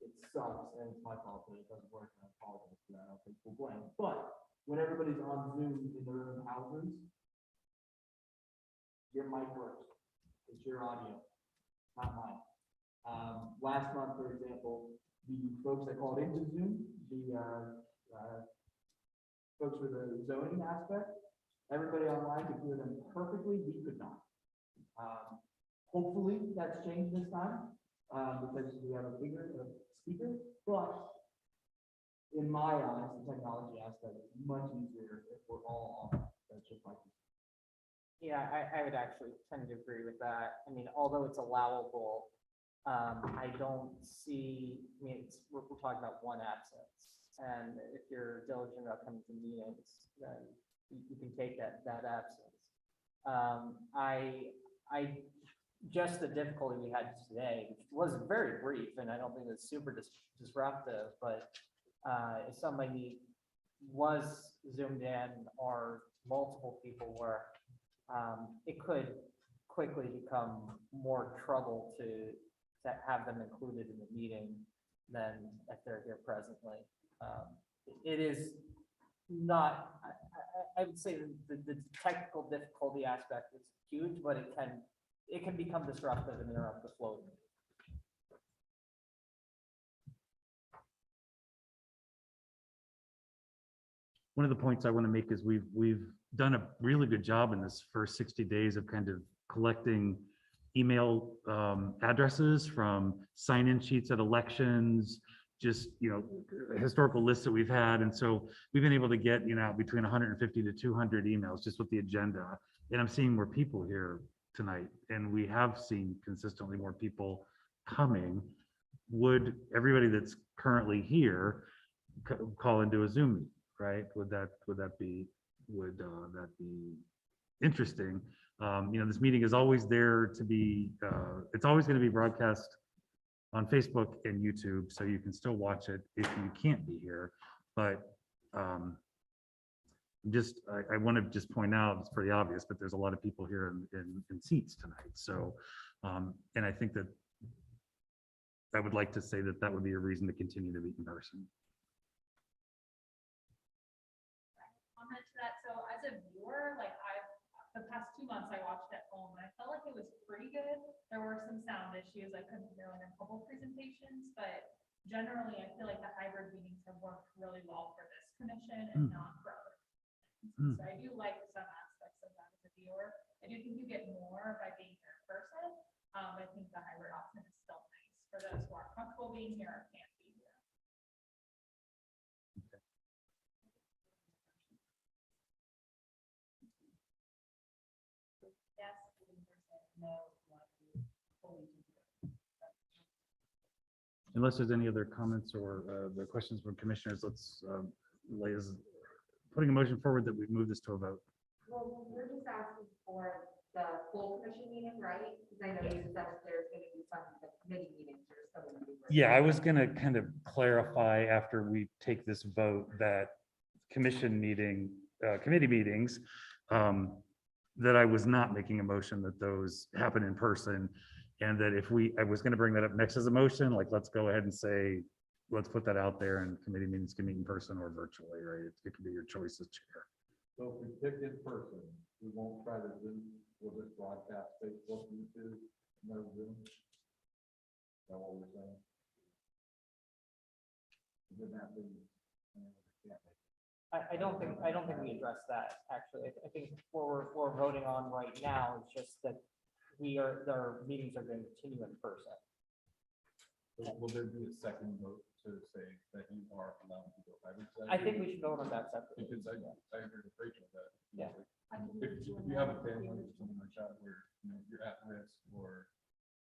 it sucks, and it's my fault that it doesn't work, and I apologize for that. I'll take full blame. But when everybody's on Zoom in their own houses, your mic works. It's your audio, not mine. Last month, for example, the folks that called into Zoom, the folks with the zoning aspect, everybody online could hear them perfectly. We could not. Hopefully that's changed this time, because we have a bigger speaker, but in my eyes, the technology aspect is much easier if we're all on. That's just like. Yeah, I would actually tend to agree with that. I mean, although it's allowable, I don't see, we're talking about one absence. And if you're diligent about coming to meetings, then you can take that absence. Just the difficulty we had today, which was very brief, and I don't think it's super disruptive, but if somebody was zoomed in or multiple people were, it could quickly become more trouble to have them included in the meeting than if they're here presently. It is not, I would say the technical difficulty aspect is huge, but it can become disruptive and interrupt the flow. one of the points I want to make is we've done a really good job in this first 60 days of kind of collecting email addresses from sign-in sheets at elections, just, historical lists that we've had. And so we've been able to get, between 150 to 200 emails just with the agenda. And I'm seeing more people here tonight, and we have seen consistently more people coming. Would everybody that's currently here call into a Zoom meeting, right? Would that be interesting? This meeting is always there to be, it's always going to be broadcast on Facebook and YouTube, so you can still watch it if you can't be here. But I want to just point out, it's pretty obvious, but there's a lot of people here in seats tonight. So, and I think that I would like to say that would be a reason to continue to meet in person. Comment to that. So as a viewer, the past 2 months I watched at home, and I felt like it was pretty good. There were some sound issues. I couldn't hear in a couple presentations, but generally I feel like the hybrid meetings have worked really well for this commission and not for other. So I do like some aspects of that as a viewer. I do think you get more by being here in person. I think the hybrid option is still nice for those who are comfortable being here or can't be here. Yes, in person, no, fully. Unless there's any other comments or the questions from commissioners, let's putting a motion forward that we move this to a vote. Well, we're just asking for the full commission meeting, right? Because I know you said there's going to be some of the committee meetings that are still going to be. Yeah, I was going to kind of clarify after we take this vote that committee meetings, that I was not making a motion that those happen in person. And that if I was gonna bring that up next as a motion, like, let's go ahead and say, let's put that out there and committee meetings can meet in person or virtually, right? It could be your choice as chair. So if we pick in person, we won't try to Zoom, we'll just broadcast Facebook, YouTube, no Zoom. Is that what we're saying? Didn't have to. I don't think we addressed that, actually. I think what we're voting on right now is just that our meetings are going to continue in person. Will there be a second vote to say that you are allowed to go hybrid? I think we should vote on that separately. Because I agree with Rachel that. Yeah. If you have a family or something like that where, you're at risk, or,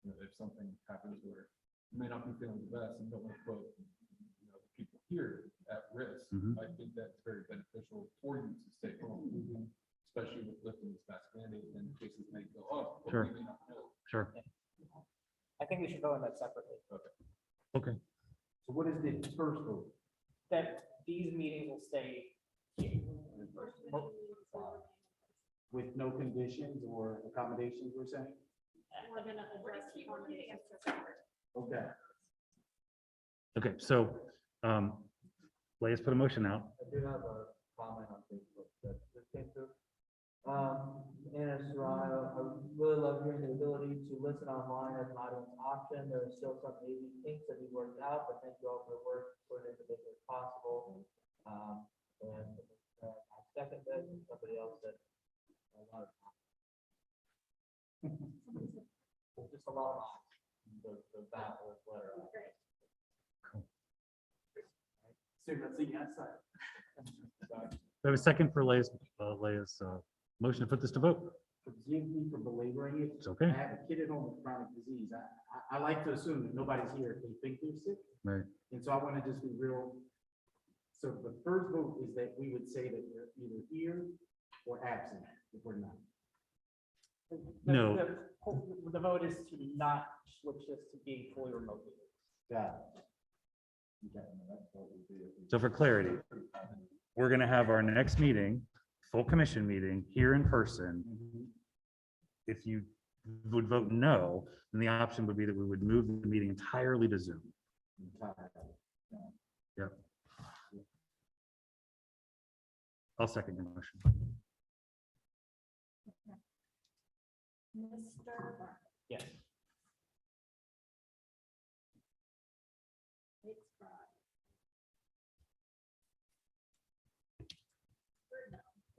if something happens where you may not be feeling the best and don't want to put, the people here at risk, Mhm. I think that's very beneficial for you to stay home, especially with lifting this mask mandate, and cases may go up, but Sure. we may not know. Sure. I think we should vote on that separately. Okay. So what is the first vote? That these meetings will stay here. With no conditions or accommodations, we're saying? We're gonna address the accommodations. Okay. Okay, so, let's put a motion out. I do have a comment on Facebook that just came through. Anna Serrano, I really love hearing the ability to listen online as an audience option. There are still some maybe kinks that we worked out, but thank you all for the work for it as as possible. And I second that, and somebody else said a lot of. Just a lot of the that was letter. Soon, let's see, yes, We have a second for Leia's motion to put this to vote. Forgive me for belaboring it. It's okay. I have a kid at home with chronic disease. I like to assume that nobody's here if they think they're sick. Right. And so I want to just be real. So the first vote is that we would say that we're either here or absent if we're not. No. The vote is to not switch this to being fully remote. Got So for clarity, we're gonna have our next meeting, full commission meeting, here in person. If you would vote no, then the option would be that we would move the meeting entirely to Zoom. Yep. I'll second your motion. Mr. Burke. Yes. It's Friday.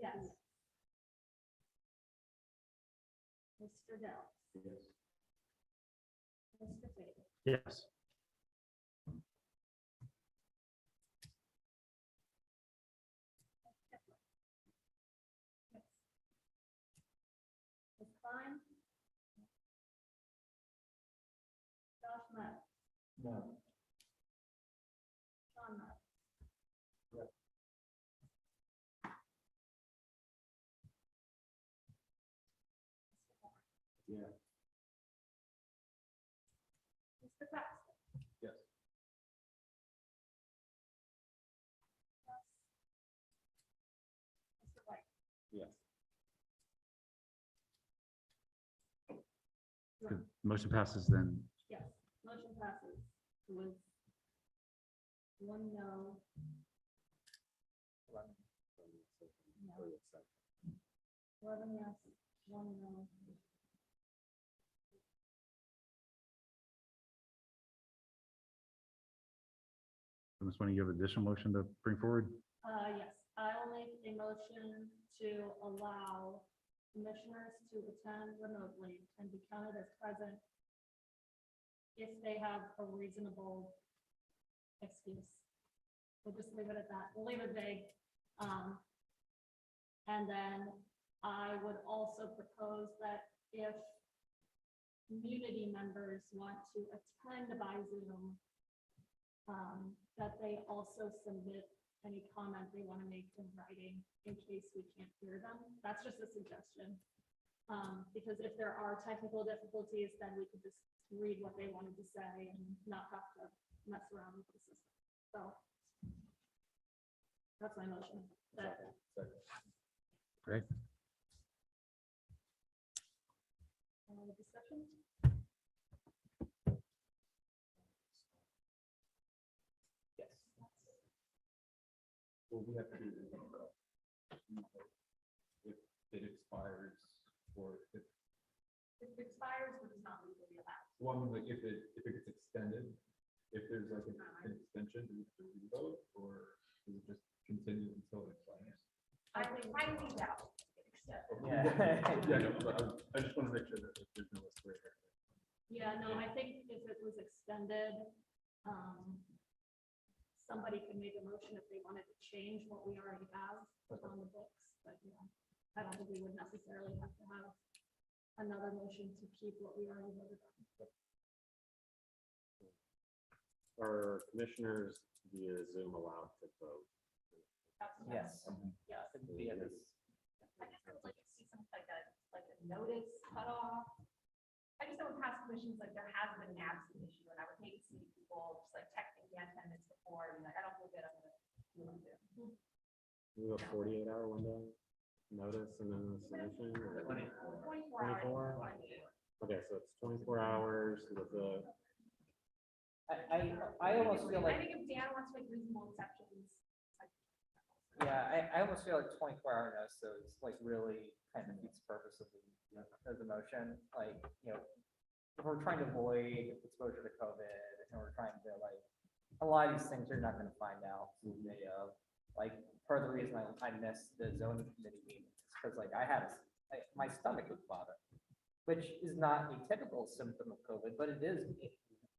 Yes. Mr. Dell. Yes. Mr. Fagan. Yes. Ms. Klein. Josh Meadows. No. Sean Meadows. Yes. Yeah. Mr. Paxton. Yes. Mr. White. Yes. Good. Motion passes then. Yes, motion passes with one no. No. 11 yes, one no. Unless one of you have additional motion to bring forward? Yes, I will make a motion to allow commissioners to attend remotely and be counted as present if they have a reasonable excuse. We'll just leave it at that. We'll leave it vague. And then I would also propose that if community members want to attend by Zoom, that they also submit any comment they want to make in writing in case we can't hear them. That's just a suggestion. Because if there are technical difficulties, then we could just read what they wanted to say and not have to mess around with the system. So that's my motion. Great. Discussion? have to do it. If it expires, or if, If it expires, but it's not legally allowed. one, like, if it gets extended, if there's like an extension, do we have to revote, or does it just continue until it expires? I think highly doubt. Yeah. Yeah, no, but I just want to make sure that there's no gray area. Yeah, no, I think if it was extended, somebody could make a motion if they wanted to change what we already have on the books, but yeah, I don't think we would necessarily have to have another motion to keep what we already voted on. Are commissioners via Zoom allowed to vote? Yes. Yes. Via this. I just would like to see some like a notice cut off. I just know in past commissions, like there has been an absence issue, and I would hate to see people just like texting me 10 minutes before, and like, I don't feel good, I'm gonna do it. Do a 48-hour window notice and then the submission? or- 24 hours. 24? Okay, so it's 24 hours with the, I almost feel I like, think if Dan wants to make reasonable exceptions. yeah, I almost feel like 24-hour notice, so it's like really kind of defeats the purpose of the motion. Like, you know, if we're trying to avoid exposure to COVID, and we're trying to like, a lot of these things you're not gonna find out the day of. Like, part of the reason I missed the zoning committee meeting is because like my stomach was bothering, which is not a typical symptom of COVID, but it is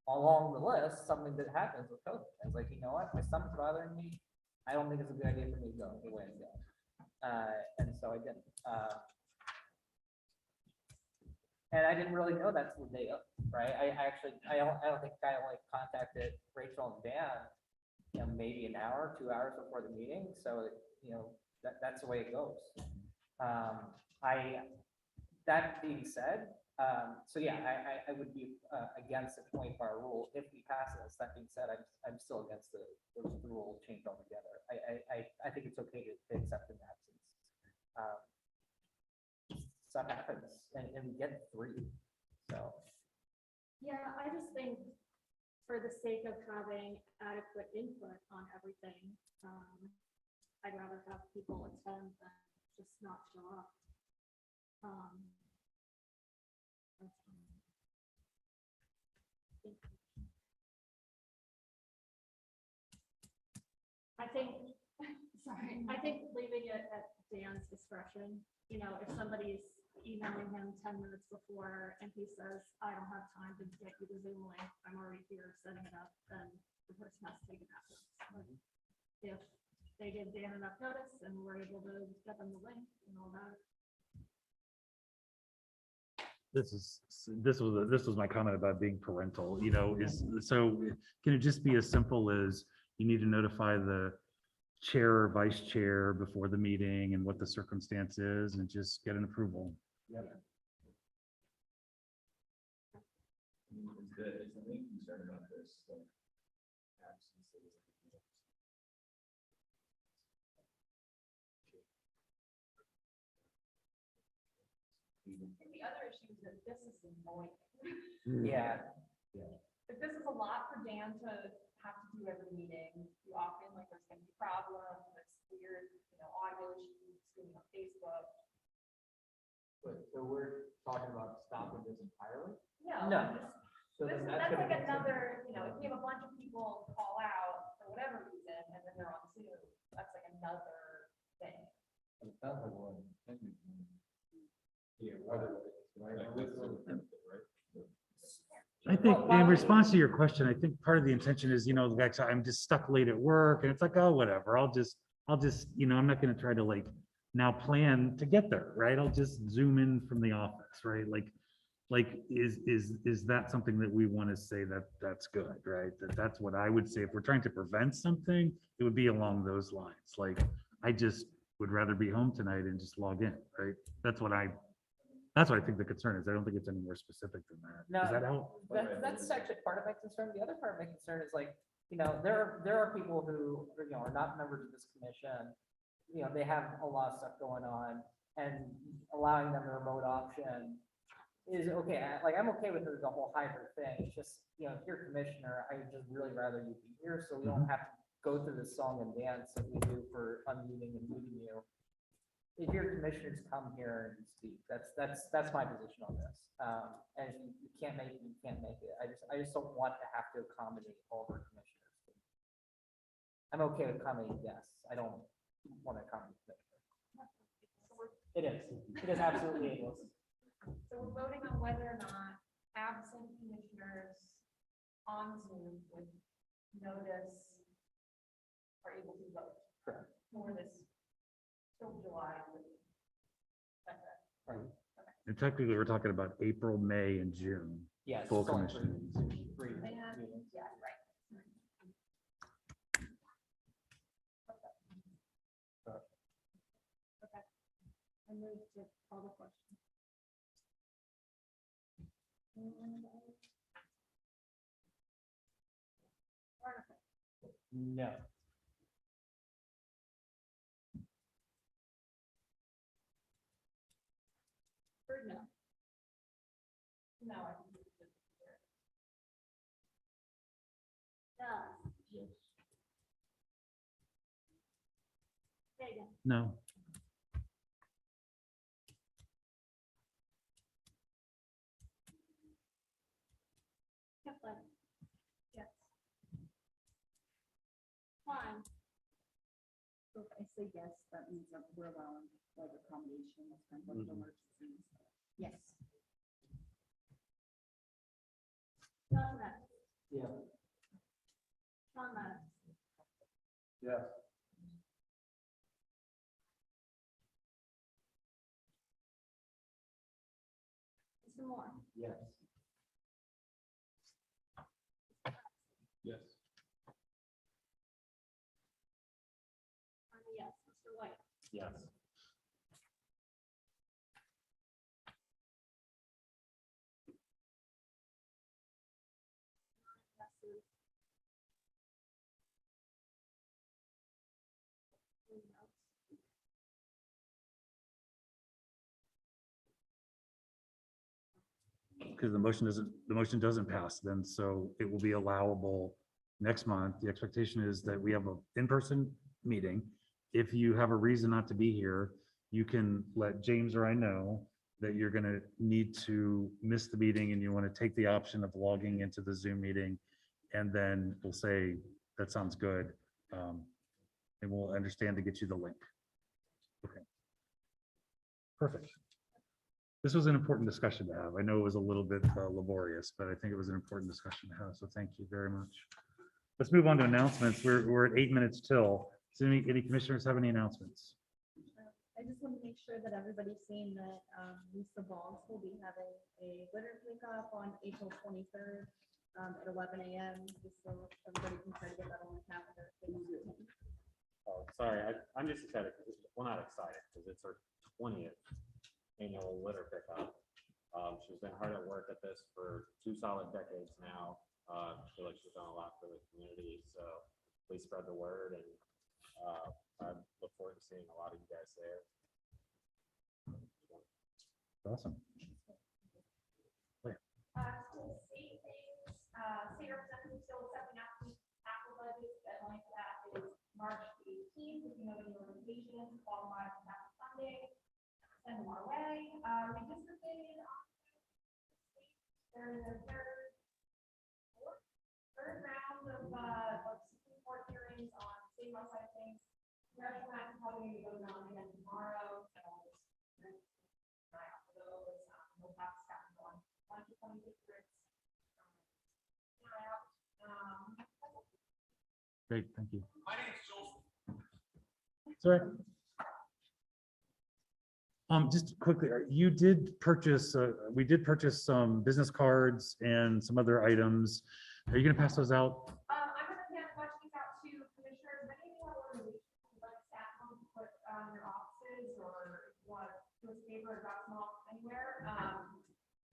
along the list, something that happens with COVID. I was like, you know what, my stomach's bothering me. I don't think it's a good idea for me to go the way I'm going. And so I didn't. And I didn't really know that's the day of, right? I don't think I only contacted Rachel and Dan, you know, maybe an hour, 2 hours before the meeting. So, you know, that's the way it goes. That being said, so yeah, I would be against the 24-hour rule if we pass this. That being said, I'm still against the rule change altogether. I think it's okay to accept an absence. Stuff happens, and we get 3. So Yeah, I just think for the sake of having adequate input on everything, I'd rather have people attend than just not show up. I think, sorry, I think leaving it at Dan's discretion, you know, if somebody's emailing him 10 minutes before and he says, I don't have time to get you the Zoom link, I'm already here setting it up, then the person has to take an absence. But if they give Dan enough notice and we're able to get them the link and all that. This was my comment about being parental, you know, so can it just be as simple as you need to notify the chair or vice chair before the meeting and what the circumstance is and just get an approval? Is the main concern about this, like, absences? The other issue is that this is annoying. yeah, If this is a lot for Dan to have to do every meeting, you often like there's gonna be problems, it's weird, you know, audio issues, doing on Facebook. so we're talking about stopping this entirely? No. So This, then that's gonna like be- another, you know, if we have a bunch of people call out for whatever reason, and then they're on Zoom, that's like another thing. It sounds like one. Yeah, whether, like, this is right? I think in response to your question, I think part of the intention is, you know, like, I'm just stuck late at work and it's like, oh, whatever, I'll just, you know, I'm not gonna try to like now plan to get there, right? I'll just zoom in from the office, right? Like, is that something that we want to say that that's good, right? That's what I would say. If we're trying to prevent something, it would be along those lines. Like, I just would rather be home tonight and just log in, right? That's what I think the concern is. I don't think it's any more specific than that. No, Does that help? that's actually part of my concern. The other part of my concern is like, you know, there are people who, you know, are not members of this commission. You know, they have a lot of stuff going on, and allowing them the remote option is okay. Like, I'm okay with the whole hybrid thing. It's just, you know, if you're a commissioner, I would just really rather you be here, so we don't have to go through the song and dance that we do for unmuting and muting you. If your commissioners come here and speak, that's my position on this. And if you can't make it, you can't make it. I just don't want to have to accommodate all of our commissioners. I'm okay with accommodating guests. I don't want to accommodate commissioners. It is absolutely it is. So we're voting on whether or not absent commissioners on Zoom with notice are able to vote. Correct. For this till July. Right. And technically, we're talking about April, May, and June. Yes. Full it's only commission. three And, meetings. yeah, right. Okay. I move to call the question. No. No. No, I think it's just here. Yes. Megan, No. Kipling. Yes. Klein. So if I say yes, that means that we're allowing like accommodation, that's kind of like Mhm. emergencies. Yes. John Madden. Yeah. John Madden. Yes. Mr. Moore. Yes. Yes. I'm a yes. Mr. White. Yes. Yeses. Three noes. Because the motion doesn't pass then, so it will be allowable next month. The expectation is that we have an in-person meeting. If you have a reason not to be here, you can let James or I know that you're gonna need to miss the meeting and you want to take the option of logging into the Zoom meeting. And then we'll say, that sounds good. And we'll understand to get you the link. Okay. Perfect. This was an important discussion to have. I know it was a little bit laborious, but I think it was an important discussion to have. So thank you very much. Let's move on to announcements. We're at 8 minutes till. Does any commissioners have any announcements? I just want to make sure that everybody's seen that Lisa Balls will be having a litter pickup on April 23rd at 11 a.m. Just so everybody can try to get that on the calendar. Oh, sorry, I'm just excited, well, not excited, because it's her 20th annual litter pickup. She's been hard at work at this for 2 solid decades now. I feel like she's done a lot for the community, so please spread the word, and I look forward to seeing a lot of you guys there. Awesome. State things, state representative still accepting capital budget, deadline for that is March 18th. If you know any organizations qualify for capital funding, send them our way. Redistricting. They're in their third round of Supreme Court hearings on statewide side of things. Congressional act is probably going to go down again tomorrow. So after those, we'll have staff on 120 districts. Great, thank you. My name's Joseph. Sorry. Just quickly, you did purchase, we did purchase some business cards and some other items. Are you gonna pass those out? I'm gonna hand questions out to commissioners. Many of you have organizations you'd like staff to put on your offices or want to paper or drop them off anywhere.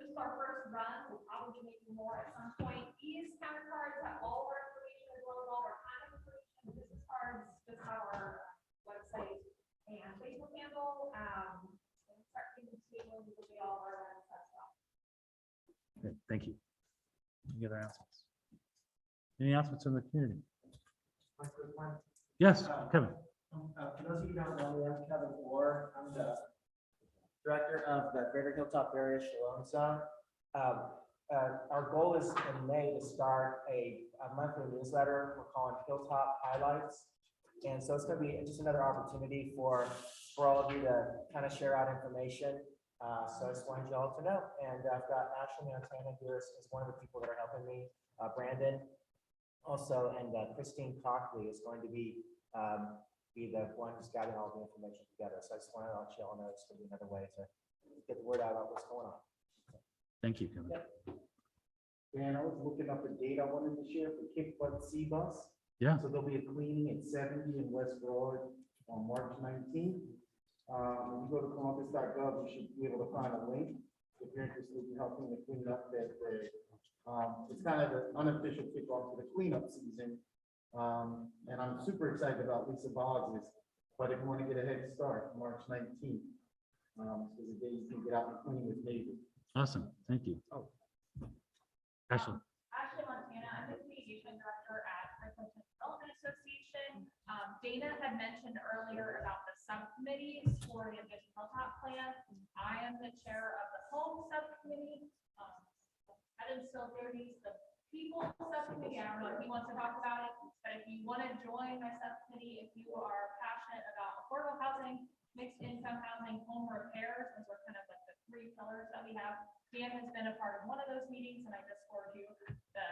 This is our first run. We'll probably be making more at some point. These counter cards have all of our information as well as all of our contact information. The business cards just have our website and Facebook handle. And start thinking table, will be all of our events as well. Okay, thank you. Any other announcements? Any announcements from the community? My quick one. Yes, Kevin. For those of you who don't know me, I'm Kevin Orr. I'm the director of the Greater Hilltop Area Shalom Zone. Our goal is in May to start a monthly newsletter we're calling Hilltop Highlights. And so it's going to be just another opportunity for all of you to kind of share out information. So I just wanted you all to know. And I've got Ashley Montana here is one of the people that are helping me, Brandon also, and Christine Cockley is going to be the one who's gathering all the information together. So I just wanted to let you all know it's going to be another way to get the word out about what's going on. Thank you, Kevin. And I was looking up a date I wanted to share for Kick Butt Sea Bus. Yeah. So there'll be a cleaning at 70 in West Broad on March 19th. When you go to columbus.gov, you should be able to find a link if you're interested in helping to clean up that day. It's kind of an unofficial kickoff to the cleanup season. And I'm super excited about Lisa Boggs, but if you want to get a head start, March 19th. So the day you can get out and clean with neighbors. Awesome. Thank you. Oh. Ashley. Ashley Montana, I'm the communication director at Franklin Development Association. Dana had mentioned earlier about the subcommittees for the Envision Hilltop Plan. I am the chair of the home subcommittee. Adam Silver's the people subcommittee. I don't know if he wants to talk about it, but if you want to join my subcommittee, if you are passionate about affordable housing, mixed income housing, home repairs, those are kind of like the three pillars that we have. Dan has been a part of one of those meetings, and I just forwarded you the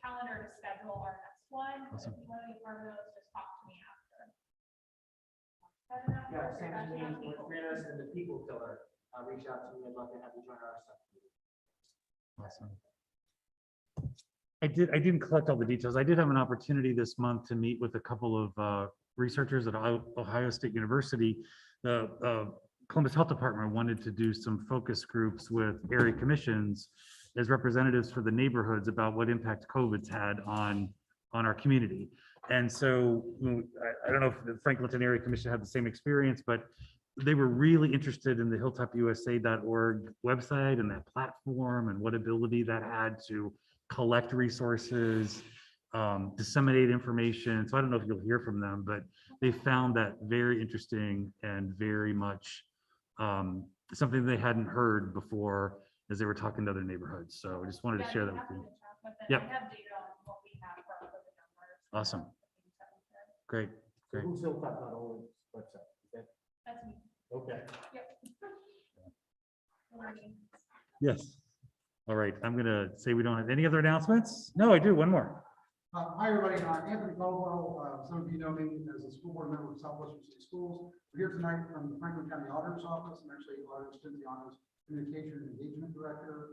calendar to schedule our next one. Awesome. If you want to be part of those, just talk to me after. Yeah, same to me. If you're interested in the people pillar, reach out to me. I'd love to have you join our subcommittee. Awesome. I didn't collect all the details. I did have an opportunity this month to meet with a couple of researchers at Ohio State University. The Columbus Health Department wanted to do some focus groups with area commissions as representatives for the neighborhoods about what impact COVID's had on our community. And so I don't know if the Franklinton Area Commission had the same experience, but they were really interested in the hilltopusa.org website and that platform and what ability that had to collect resources, disseminate information. So I don't know if you'll hear from them, but they found that very interesting and very much something they hadn't heard before as they were talking to other neighborhoods. So I just wanted to share that with you. Yep. Awesome. Great. Great. Who's Hilltop.org website? That's me. Okay. Yep. Yes. All right. I'm going to say we don't have any other announcements. No, I do. One more. Hi, everybody. Anthony Caldwell. Some of you know me as a school board member of Southwestern City Schools. We're here tonight from the Franklin County Auditor's Office. I'm actually Auditor Stinciano's Communication and Engagement Director.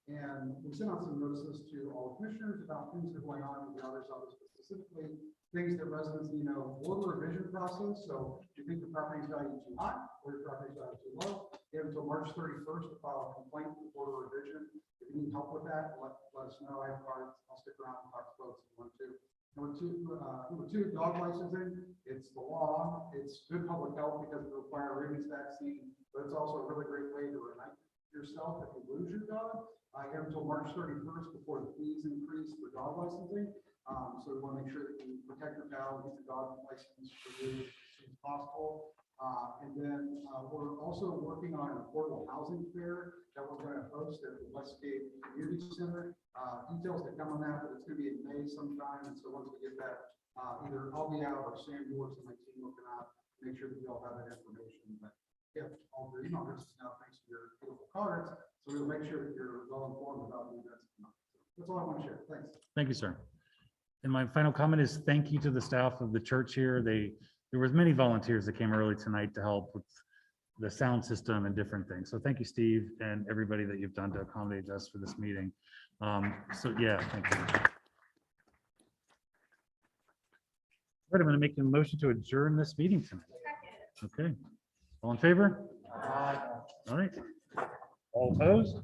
And we sent out some notices to all commissioners about things that are going on in the Auditor's Office, but specifically things that residents need to know. Order revision process. So do you think the property's value too high or your property's value too low? You have until March 31st to file a complaint with order revision. If you need help with that, let us know. I have cards. I'll stick around and talk to folks if you want to. Number two, dog licensing. It's the law. It's good public health because it requires a rabies vaccine, but it's also a really great way to remind yourself if you lose your dog. You have until March 31st before the fees increase for dog licensing. So we want to make sure that you protect your dog, get the dog license for you as soon as possible. And then we're also working on an affordable housing fair that we're going to host at the Westgate Community Center. Details to come on that, but it's going to be in May sometime. And so once we get that, either I'll be out or Sam Morris and my team will come out, make sure that we all have that information. But yeah, all the email addresses now, thanks to your beautiful cards. So we'll make sure that you're well informed about the events. That's all I want to share. Thanks. Thank you, sir. And my final comment is thank you to the staff of the church here. There was many volunteers that came early tonight to help with the sound system and different things. So thank you, Steve, and everybody that you've done to accommodate us for this meeting. So yeah, thank you. All right, I'm going to make a motion to adjourn this meeting tonight. Okay. All in favor? All right. All opposed?